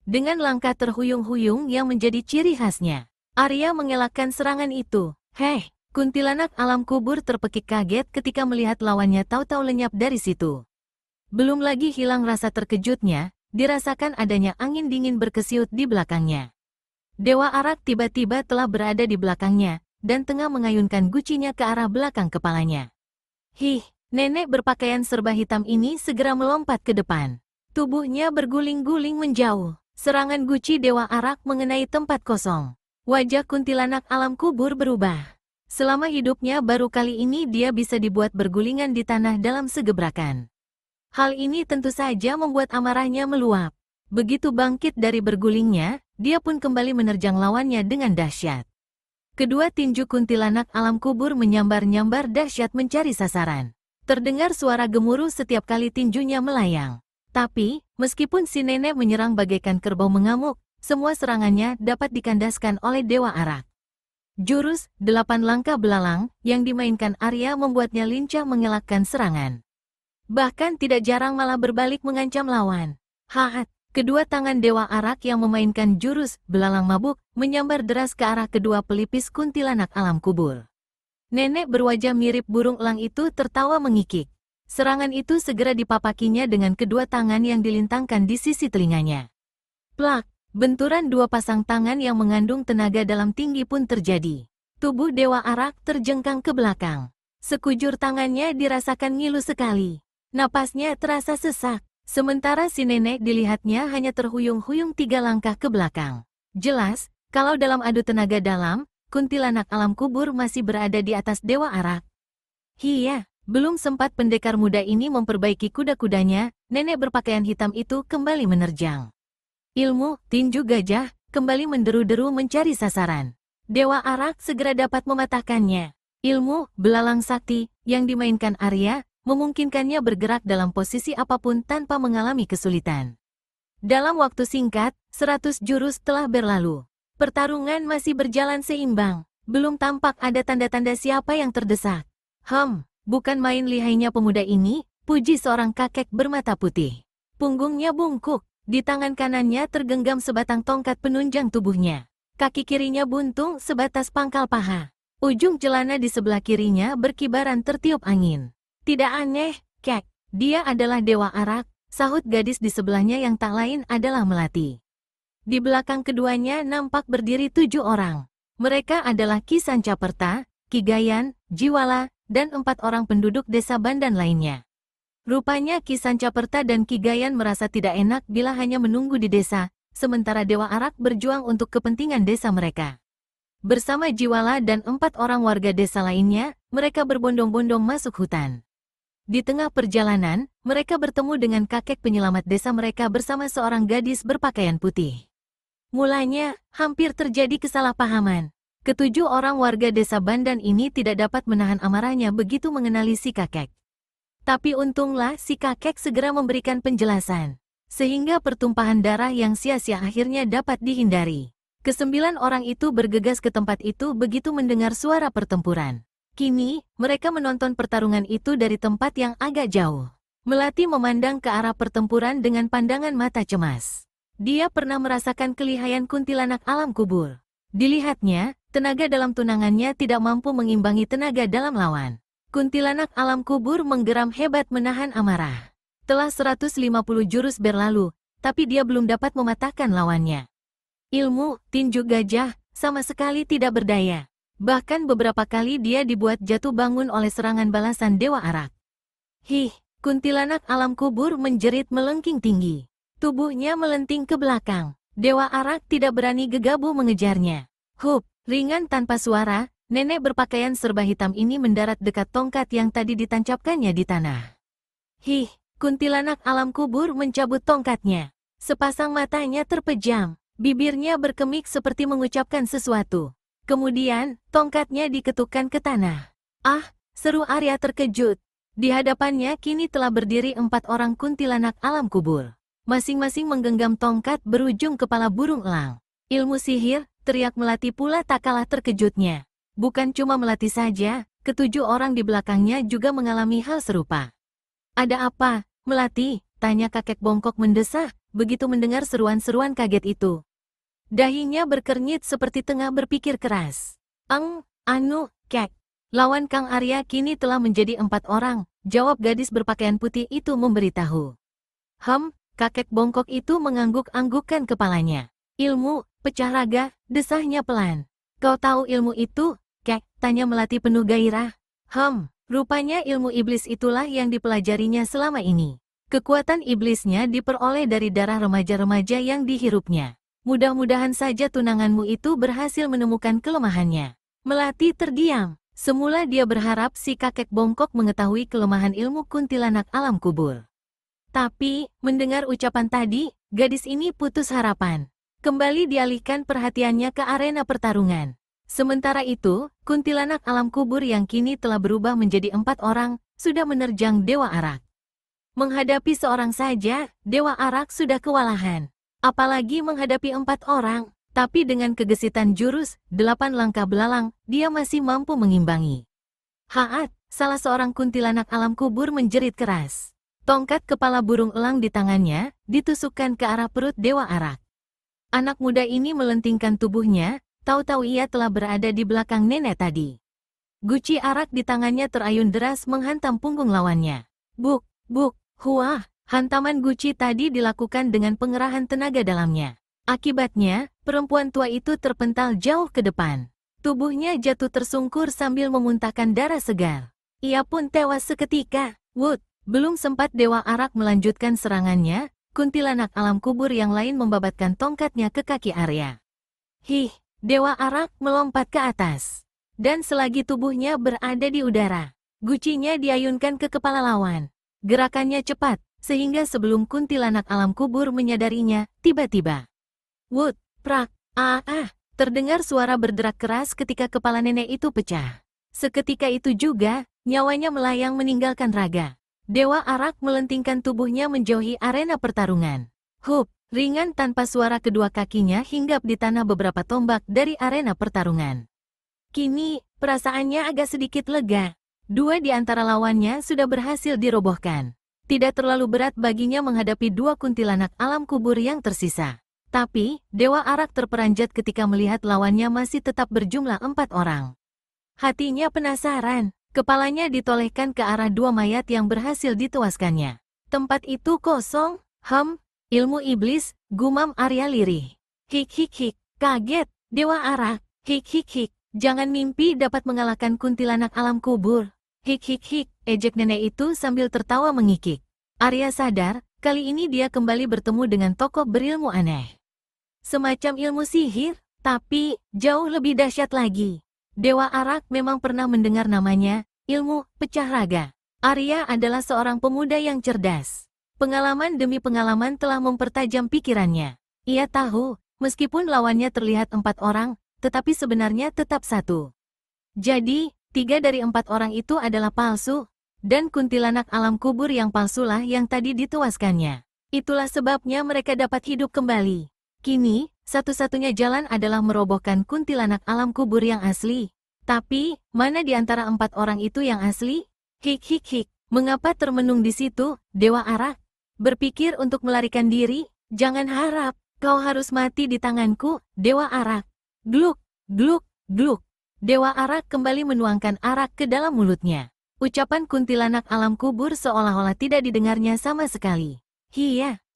Dengan langkah terhuyung-huyung yang menjadi ciri khasnya, Arya mengelakkan serangan itu. Heh, kuntilanak alam kubur terpekik kaget ketika melihat lawannya tahu-tahu lenyap dari situ. Belum lagi hilang rasa terkejutnya, dirasakan adanya angin dingin berkesiut di belakangnya. Dewa Arak tiba-tiba telah berada di belakangnya, dan tengah mengayunkan gucinya ke arah belakang kepalanya. Hih, nenek berpakaian serba hitam ini segera melompat ke depan. Tubuhnya berguling-guling menjauh. Serangan guci Dewa Arak mengenai tempat kosong. Wajah kuntilanak alam kubur berubah. Selama hidupnya baru kali ini dia bisa dibuat bergulingan di tanah dalam segebrakan. Hal ini tentu saja membuat amarahnya meluap. Begitu bangkit dari bergulingnya, dia pun kembali menerjang lawannya dengan dahsyat. Kedua tinju kuntilanak alam kubur menyambar-nyambar dahsyat mencari sasaran. Terdengar suara gemuruh setiap kali tinjunya melayang. Tapi, meskipun si nenek menyerang bagaikan kerbau mengamuk, semua serangannya dapat dikandaskan oleh Dewa Arak. Jurus 8 langkah belalang yang dimainkan Arya membuatnya lincah mengelakkan serangan. Bahkan tidak jarang malah berbalik mengancam lawan. Haat, kedua tangan Dewa Arak yang memainkan jurus belalang mabuk menyambar deras ke arah kedua pelipis kuntilanak alam kubur. Nenek berwajah mirip burung elang itu tertawa mengikik. Serangan itu segera dipapakinya dengan kedua tangan yang dilintangkan di sisi telinganya. Plak, benturan dua pasang tangan yang mengandung tenaga dalam tinggi pun terjadi. Tubuh Dewa Arak terjengkang ke belakang. Sekujur tangannya dirasakan ngilu sekali. Napasnya terasa sesak, sementara si nenek dilihatnya hanya terhuyung-huyung 3 langkah ke belakang. Jelas, kalau dalam adu tenaga dalam, kuntilanak alam kubur masih berada di atas Dewa Arak. Hiya, belum sempat pendekar muda ini memperbaiki kuda-kudanya, nenek berpakaian hitam itu kembali menerjang. Ilmu tinju gajah kembali menderu-deru mencari sasaran. Dewa Arak segera dapat mematahkannya. Ilmu belalang sakti yang dimainkan Arya memungkinkannya bergerak dalam posisi apapun tanpa mengalami kesulitan. Dalam waktu singkat, 100 jurus telah berlalu. Pertarungan masih berjalan seimbang. Belum tampak ada tanda-tanda siapa yang terdesak. Bukan main lihainya pemuda ini, puji seorang kakek bermata putih. Punggungnya bungkuk, di tangan kanannya tergenggam sebatang tongkat penunjang tubuhnya. Kaki kirinya buntung sebatas pangkal paha. Ujung celana di sebelah kirinya berkibaran tertiup angin. Tidak aneh, Kek. Dia adalah Dewa Arak, sahut gadis di sebelahnya yang tak lain adalah Melati. Di belakang keduanya nampak berdiri 7 orang. Mereka adalah Ki Sancaperta, Ki Gayan, Jiwala, dan 4 orang penduduk desa Bandan lainnya. Rupanya Ki Sancaperta dan Ki Gayan merasa tidak enak bila hanya menunggu di desa, sementara Dewa Arak berjuang untuk kepentingan desa mereka. Bersama Jiwala dan 4 orang warga desa lainnya, mereka berbondong-bondong masuk hutan. Di tengah perjalanan, mereka bertemu dengan kakek penyelamat desa mereka bersama seorang gadis berpakaian putih. Mulanya, hampir terjadi kesalahpahaman. Ketujuh orang warga desa Bandan ini tidak dapat menahan amarahnya begitu mengenali si kakek. Tapi untunglah si kakek segera memberikan penjelasan, sehingga pertumpahan darah yang sia-sia akhirnya dapat dihindari. Ke-9 orang itu bergegas ke tempat itu begitu mendengar suara pertempuran. Kini, mereka menonton pertarungan itu dari tempat yang agak jauh. Melati memandang ke arah pertempuran dengan pandangan mata cemas. Dia pernah merasakan kelihayan kuntilanak alam kubur. Dilihatnya, tenaga dalam tunangannya tidak mampu mengimbangi tenaga dalam lawan. Kuntilanak alam kubur menggeram hebat menahan amarah. Telah 150 jurus berlalu, tapi dia belum dapat mematahkan lawannya. Ilmu tinju gajah sama sekali tidak berdaya. Bahkan beberapa kali dia dibuat jatuh bangun oleh serangan balasan Dewa Arak. Hih, kuntilanak alam kubur menjerit melengking tinggi. Tubuhnya melenting ke belakang. Dewa Arak tidak berani gegabah mengejarnya. Hup, ringan tanpa suara, nenek berpakaian serba hitam ini mendarat dekat tongkat yang tadi ditancapkannya di tanah. Hih, kuntilanak alam kubur mencabut tongkatnya. Sepasang matanya terpejam, bibirnya berkemik seperti mengucapkan sesuatu. Kemudian, tongkatnya diketukkan ke tanah. Ah, seru Arya terkejut. Di hadapannya kini telah berdiri 4 orang kuntilanak alam kubur. Masing-masing menggenggam tongkat berujung kepala burung elang. Ilmu sihir, teriak Melati pula tak kalah terkejutnya. Bukan cuma Melati saja, ketujuh orang di belakangnya juga mengalami hal serupa. Ada apa, Melati? Tanya kakek bongkok mendesah, begitu mendengar seruan-seruan kaget itu. Dahinya berkernyit seperti tengah berpikir keras. Kek. Lawan Kang Arya kini telah menjadi 4 orang, jawab gadis berpakaian putih itu memberitahu. Kakek bongkok itu mengangguk-anggukkan kepalanya. Ilmu, pecah raga, desahnya pelan. Kau tahu ilmu itu, Kek? Tanya Melati penuh gairah. Rupanya ilmu iblis itulah yang dipelajarinya selama ini. Kekuatan iblisnya diperoleh dari darah remaja-remaja yang dihirupnya. Mudah-mudahan saja tunanganmu itu berhasil menemukan kelemahannya. Melati terdiam. Semula dia berharap si kakek bongkok mengetahui kelemahan ilmu kuntilanak alam kubur. Tapi, mendengar ucapan tadi, gadis ini putus harapan. Kembali dialihkan perhatiannya ke arena pertarungan. Sementara itu, kuntilanak alam kubur yang kini telah berubah menjadi 4 orang, sudah menerjang Dewa Arak. Menghadapi seorang saja, Dewa Arak sudah kewalahan. Apalagi menghadapi 4 orang, tapi dengan kegesitan jurus, 8 langkah belalang, dia masih mampu mengimbangi. Haat, salah seorang kuntilanak alam kubur menjerit keras. Tongkat kepala burung elang di tangannya, ditusukkan ke arah perut Dewa Arak. Anak muda ini melentingkan tubuhnya, tahu-tahu ia telah berada di belakang nenek tadi. Guci arak di tangannya terayun deras menghantam punggung lawannya. Huah, hantaman guci tadi dilakukan dengan pengerahan tenaga dalamnya. Akibatnya, perempuan tua itu terpental jauh ke depan. Tubuhnya jatuh tersungkur sambil memuntahkan darah segar. Ia pun tewas seketika. Belum sempat Dewa Arak melanjutkan serangannya, kuntilanak alam kubur yang lain membabatkan tongkatnya ke kaki Arya. Dewa Arak melompat ke atas. Dan selagi tubuhnya berada di udara, gucinya diayunkan ke kepala lawan. Gerakannya cepat, sehingga sebelum kuntilanak alam kubur menyadarinya, tiba-tiba. Terdengar suara berderak keras ketika kepala nenek itu pecah. Seketika itu juga, nyawanya melayang meninggalkan raga. Dewa Arak melentingkan tubuhnya menjauhi arena pertarungan. Ringan tanpa suara kedua kakinya hinggap di tanah beberapa tombak dari arena pertarungan. Kini, perasaannya agak sedikit lega. 2 di antara lawannya sudah berhasil dirobohkan. Tidak terlalu berat baginya menghadapi 2 kuntilanak alam kubur yang tersisa. Tapi, Dewa Arak terperanjat ketika melihat lawannya masih tetap berjumlah 4 orang. Hatinya penasaran. Kepalanya ditolehkan ke arah 2 mayat yang berhasil ditewaskannya. Tempat itu kosong. Ilmu iblis, gumam Arya lirih. Kaget, Dewa Arak. Jangan mimpi dapat mengalahkan kuntilanak alam kubur. Ejek nenek itu sambil tertawa mengikik. Arya sadar, kali ini dia kembali bertemu dengan tokoh berilmu aneh. Semacam ilmu sihir, tapi jauh lebih dahsyat lagi. Dewa Arak memang pernah mendengar namanya, ilmu pecah raga. Arya adalah seorang pemuda yang cerdas. Pengalaman demi pengalaman telah mempertajam pikirannya. Ia tahu, meskipun lawannya terlihat 4 orang, tetapi sebenarnya tetap 1. Jadi, 3 dari 4 orang itu adalah palsu, dan kuntilanak alam kubur yang palsulah yang tadi ditewaskannya. Itulah sebabnya mereka dapat hidup kembali. Kini, satu-satunya jalan adalah merobohkan kuntilanak alam kubur yang asli. Tapi, mana di antara 4 orang itu yang asli? Mengapa termenung di situ, Dewa Arak? Berpikir untuk melarikan diri? Jangan harap, kau harus mati di tanganku, Dewa Arak. Gluk. Dewa Arak kembali menuangkan arak ke dalam mulutnya. Ucapan kuntilanak alam kubur seolah-olah tidak didengarnya sama sekali.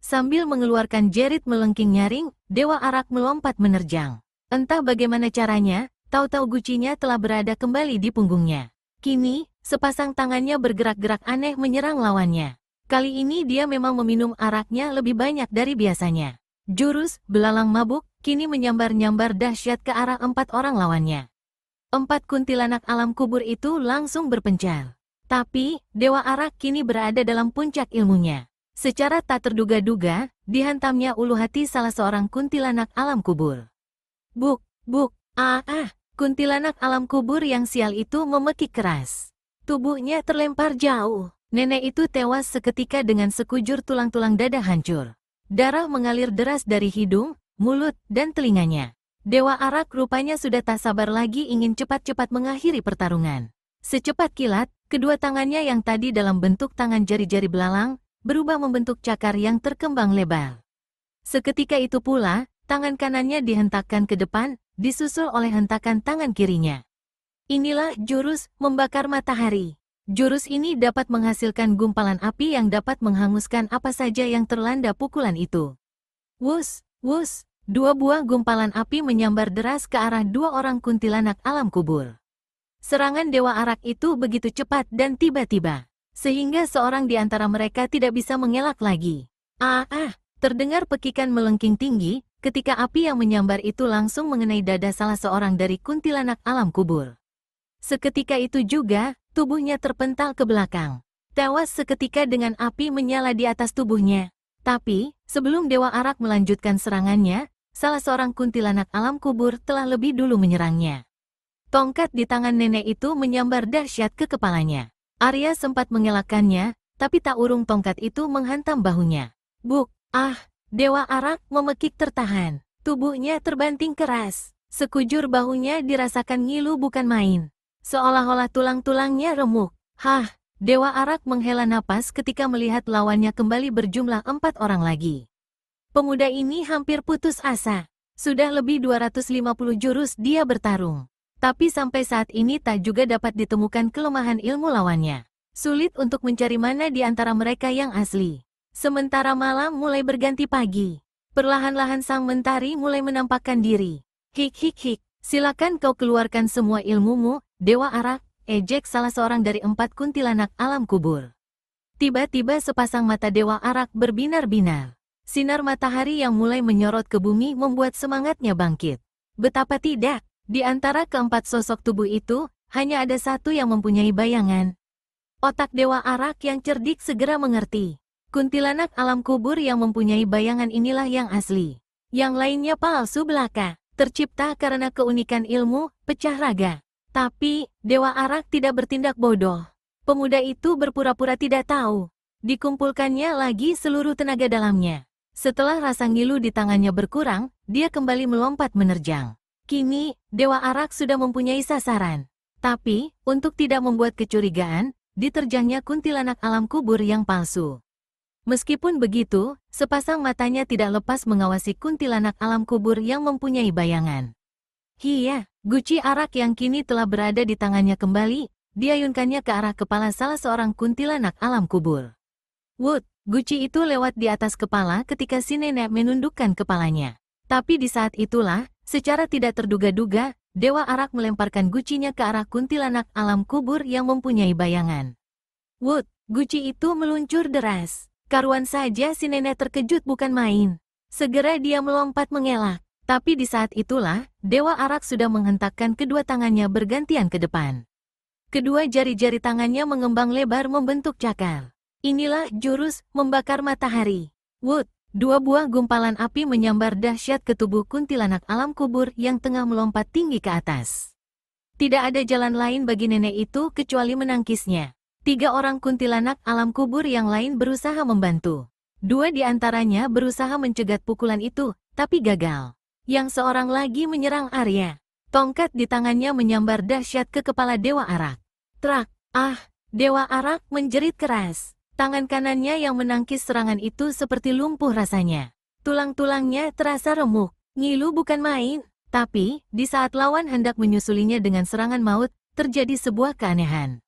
Sambil mengeluarkan jerit melengking nyaring, Dewa Arak melompat menerjang. Entah bagaimana caranya, tahu-tahu gucinya telah berada kembali di punggungnya. Kini, sepasang tangannya bergerak-gerak aneh menyerang lawannya. Kali ini dia memang meminum araknya lebih banyak dari biasanya. Jurus belalang mabuk kini menyambar-nyambar dahsyat ke arah 4 orang lawannya. 4 kuntilanak alam kubur itu langsung berpencar. Tapi, Dewa Arak kini berada dalam puncak ilmunya. Secara tak terduga-duga, dihantamnya ulu hati salah seorang kuntilanak alam kubur. Buk, buk, kuntilanak alam kubur yang sial itu memekik keras. Tubuhnya terlempar jauh. Nenek itu tewas seketika dengan sekujur tulang-tulang dada hancur. Darah mengalir deras dari hidung, mulut, dan telinganya. Dewa Arak rupanya sudah tak sabar lagi ingin cepat-cepat mengakhiri pertarungan. Secepat kilat, kedua tangannya yang tadi dalam bentuk tangan jari-jari belalang, berubah membentuk cakar yang terkembang lebar. Seketika itu pula, tangan kanannya dihentakkan ke depan, disusul oleh hentakan tangan kirinya. Inilah jurus membakar matahari. Jurus ini dapat menghasilkan gumpalan api yang dapat menghanguskan apa saja yang terlanda pukulan itu. Wus, wus, 2 buah gumpalan api menyambar deras ke arah 2 orang kuntilanak alam kubur. Serangan Dewa Arak itu begitu cepat dan tiba-tiba, sehingga seorang di antara mereka tidak bisa mengelak lagi. Terdengar pekikan melengking tinggi, ketika api yang menyambar itu langsung mengenai dada salah seorang dari kuntilanak alam kubur. Seketika itu juga, tubuhnya terpental ke belakang. Tewas seketika dengan api menyala di atas tubuhnya. Tapi, sebelum Dewa Arak melanjutkan serangannya, salah seorang kuntilanak alam kubur telah lebih dulu menyerangnya. Tongkat di tangan nenek itu menyambar dahsyat ke kepalanya. Arya sempat mengelakkannya, tapi tak urung tongkat itu menghantam bahunya. Buk, Dewa Arak memekik tertahan. Tubuhnya terbanting keras. Sekujur bahunya dirasakan ngilu bukan main. Seolah-olah tulang-tulangnya remuk. Dewa Arak menghela napas ketika melihat lawannya kembali berjumlah 4 orang lagi. Pemuda ini hampir putus asa. Sudah lebih 250 jurus dia bertarung. Tapi sampai saat ini tak juga dapat ditemukan kelemahan ilmu lawannya. Sulit untuk mencari mana di antara mereka yang asli. Sementara malam mulai berganti pagi. Perlahan-lahan sang mentari mulai menampakkan diri. Hik, silakan kau keluarkan semua ilmumu, Dewa Arak, ejek salah seorang dari 4 kuntilanak alam kubur. Tiba-tiba sepasang mata Dewa Arak berbinar-binar. Sinar matahari yang mulai menyorot ke bumi membuat semangatnya bangkit. Betapa tidak, di antara keempat sosok tubuh itu, hanya ada satu yang mempunyai bayangan. Otak Dewa Arak yang cerdik segera mengerti. Kuntilanak alam kubur yang mempunyai bayangan inilah yang asli. Yang lainnya palsu belaka, tercipta karena keunikan ilmu, pecah raga. Tapi, Dewa Arak tidak bertindak bodoh. Pemuda itu berpura-pura tidak tahu. Dikumpulkannya lagi seluruh tenaga dalamnya. Setelah rasa ngilu di tangannya berkurang, dia kembali melompat menerjang. Kini, Dewa Arak sudah mempunyai sasaran. Tapi, untuk tidak membuat kecurigaan, diterjangnya kuntilanak alam kubur yang palsu. Meskipun begitu, sepasang matanya tidak lepas mengawasi kuntilanak alam kubur yang mempunyai bayangan. Guci Arak yang kini telah berada di tangannya kembali, diayunkannya ke arah kepala salah seorang kuntilanak alam kubur. Guci itu lewat di atas kepala ketika si nenek menundukkan kepalanya. Tapi di saat itulah, secara tidak terduga-duga, Dewa Arak melemparkan gucinya ke arah kuntilanak alam kubur yang mempunyai bayangan. Guci itu meluncur deras. Karuan saja si nenek terkejut bukan main. Segera dia melompat mengelak. Tapi di saat itulah, Dewa Arak sudah menghentakkan kedua tangannya bergantian ke depan. Kedua jari-jari tangannya mengembang lebar membentuk cakar. Inilah jurus membakar matahari. 2 buah gumpalan api menyambar dahsyat ke tubuh kuntilanak alam kubur yang tengah melompat tinggi ke atas. Tidak ada jalan lain bagi nenek itu kecuali menangkisnya. 3 orang kuntilanak alam kubur yang lain berusaha membantu. 2 di antaranya berusaha mencegat pukulan itu, tapi gagal. Yang seorang lagi menyerang Arya. Tongkat di tangannya menyambar dahsyat ke kepala Dewa Arak. Trak! Dewa Arak menjerit keras. Tangan kanannya yang menangkis serangan itu seperti lumpuh rasanya. Tulang-tulangnya terasa remuk. Ngilu bukan main. Tapi, di saat lawan hendak menyusulinya dengan serangan maut, terjadi sebuah keanehan.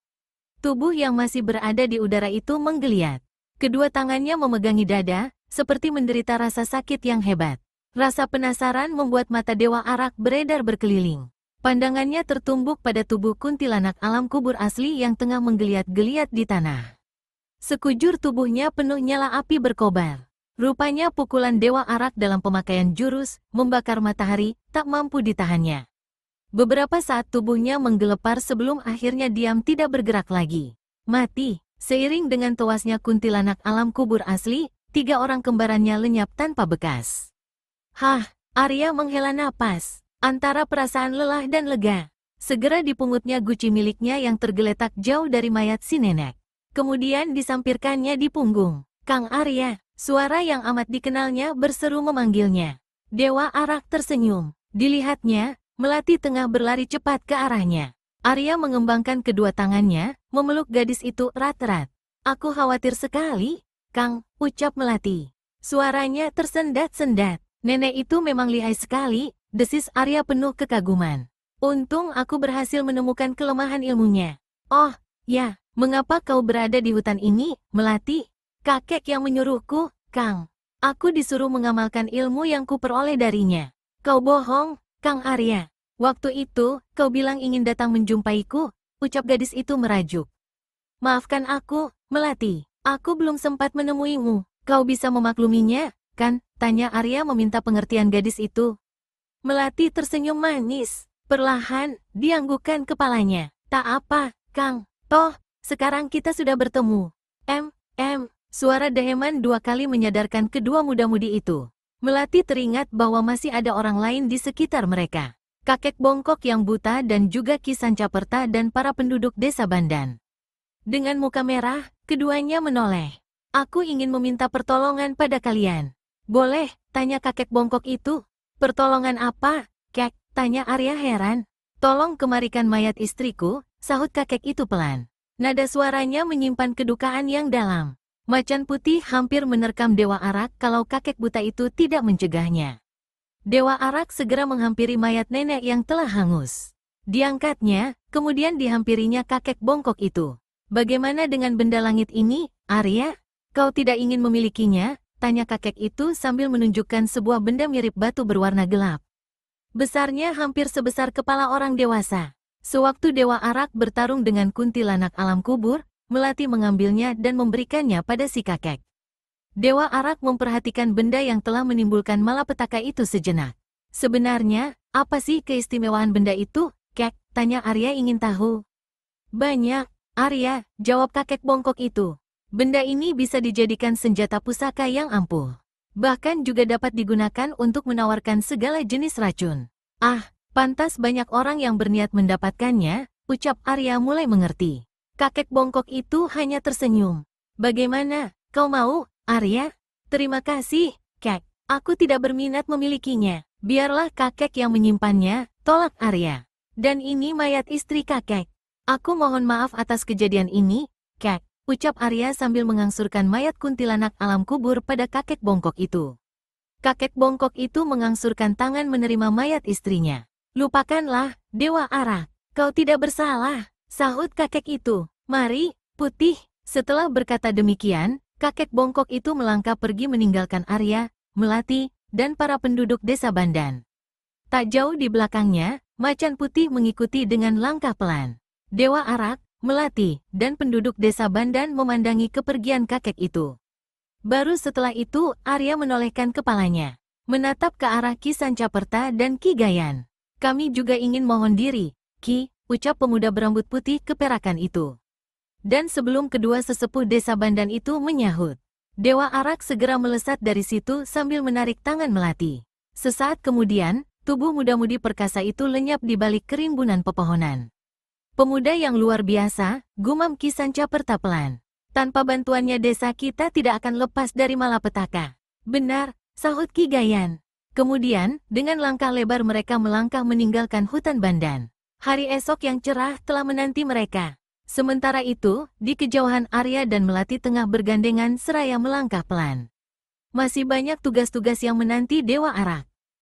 Tubuh yang masih berada di udara itu menggeliat. Kedua tangannya memegangi dada, seperti menderita rasa sakit yang hebat. Rasa penasaran membuat mata Dewa Arak beredar berkeliling. Pandangannya tertumbuk pada tubuh kuntilanak alam kubur asli yang tengah menggeliat-geliat di tanah. Sekujur tubuhnya penuh nyala api berkobar. Rupanya pukulan Dewa Arak dalam pemakaian jurus membakar matahari tak mampu ditahannya. Beberapa saat tubuhnya menggelepar sebelum akhirnya diam tidak bergerak lagi. Mati. Seiring dengan tewasnya kuntilanak alam kubur asli, 3 orang kembarannya lenyap tanpa bekas. Hah, Arya menghela napas, antara perasaan lelah dan lega. Segera dipungutnya guci miliknya yang tergeletak jauh dari mayat si nenek. Kemudian disampirkannya di punggung. Kang Arya, suara yang amat dikenalnya berseru memanggilnya. Dewa Arak tersenyum. Dilihatnya, Melati tengah berlari cepat ke arahnya. Arya mengembangkan kedua tangannya, memeluk gadis itu erat-erat. Aku khawatir sekali, Kang, ucap Melati. Suaranya tersendat-sendat. Nenek itu memang lihai sekali, desis Arya penuh kekaguman. Untung aku berhasil menemukan kelemahan ilmunya. Oh, ya, mengapa kau berada di hutan ini, Melati? Kakek yang menyuruhku, Kang. Aku disuruh mengamalkan ilmu yang kuperoleh darinya. Kau bohong, Kang Arya. Waktu itu, kau bilang ingin datang menjumpaiku, ucap gadis itu merajuk. Maafkan aku, Melati. Aku belum sempat menemuimu. Kau bisa memakluminya, kan? Tanya Arya meminta pengertian gadis itu. Melati tersenyum manis. Perlahan, dianggukkan kepalanya. Tak apa, Kang. Toh, sekarang kita sudah bertemu. Suara deheman 2 kali menyadarkan kedua muda-mudi itu. Melati teringat bahwa masih ada orang lain di sekitar mereka. Kakek bongkok yang buta dan juga Ki Sancaperta dan para penduduk desa Bandan. Dengan muka merah, keduanya menoleh. Aku ingin meminta pertolongan pada kalian. Boleh, tanya kakek bongkok itu. Pertolongan apa, Kek? Tanya Arya heran. Tolong kemarikan mayat istriku, sahut kakek itu pelan. Nada suaranya menyimpan kedukaan yang dalam. Macan putih hampir menerkam Dewa Arak kalau kakek buta itu tidak mencegahnya. Dewa Arak segera menghampiri mayat nenek yang telah hangus. Diangkatnya, kemudian dihampirinya kakek bongkok itu. Bagaimana dengan benda langit ini, Arya? Kau tidak ingin memilikinya? Tanya kakek itu sambil menunjukkan sebuah benda mirip batu berwarna gelap. Besarnya hampir sebesar kepala orang dewasa. Sewaktu Dewa Arak bertarung dengan kuntilanak alam kubur, Melati mengambilnya dan memberikannya pada si kakek. Dewa Arak memperhatikan benda yang telah menimbulkan malapetaka itu sejenak. Sebenarnya, apa sih keistimewaan benda itu, Kek? Tanya Arya ingin tahu. Banyak, Arya, jawab kakek bongkok itu. Benda ini bisa dijadikan senjata pusaka yang ampuh. Bahkan juga dapat digunakan untuk menawarkan segala jenis racun. Ah, pantas banyak orang yang berniat mendapatkannya, ucap Arya mulai mengerti. Kakek bongkok itu hanya tersenyum. Bagaimana, kau mau, Arya? Terima kasih, Kek. Aku tidak berminat memilikinya. Biarlah kakek yang menyimpannya, tolak Arya. Dan ini mayat istri kakek. Aku mohon maaf atas kejadian ini, Kek, ucap Arya sambil mengangsurkan mayat kuntilanak alam kubur pada kakek bongkok itu. Kakek bongkok itu mengangsurkan tangan menerima mayat istrinya. Lupakanlah, Dewa Arak. Kau tidak bersalah, sahut kakek itu. Mari, Putih. Setelah berkata demikian, kakek bongkok itu melangkah pergi meninggalkan Arya, Melati, dan para penduduk desa Bandan. Tak jauh di belakangnya, Macan Putih mengikuti dengan langkah pelan. Dewa Arak, Melati, dan penduduk desa Bandan memandangi kepergian kakek itu. Baru setelah itu, Arya menolehkan kepalanya, menatap ke arah Ki Sancaperta dan Ki Gayan. Kami juga ingin mohon diri, Ki, ucap pemuda berambut putih keperakan itu. Dan sebelum kedua sesepuh desa Bandan itu menyahut, Dewa Arak segera melesat dari situ sambil menarik tangan Melati. Sesaat kemudian, tubuh muda-mudi perkasa itu lenyap di balik kerimbunan pepohonan. Pemuda yang luar biasa, gumam Ki Sancaperta pelan. Tanpa bantuannya desa kita tidak akan lepas dari malapetaka. Benar, sahut Ki Gayan. Kemudian, dengan langkah lebar mereka melangkah meninggalkan hutan Bandan. Hari esok yang cerah telah menanti mereka. Sementara itu, di kejauhan Arya dan Melati tengah bergandengan seraya melangkah pelan. Masih banyak tugas-tugas yang menanti Dewa Arak.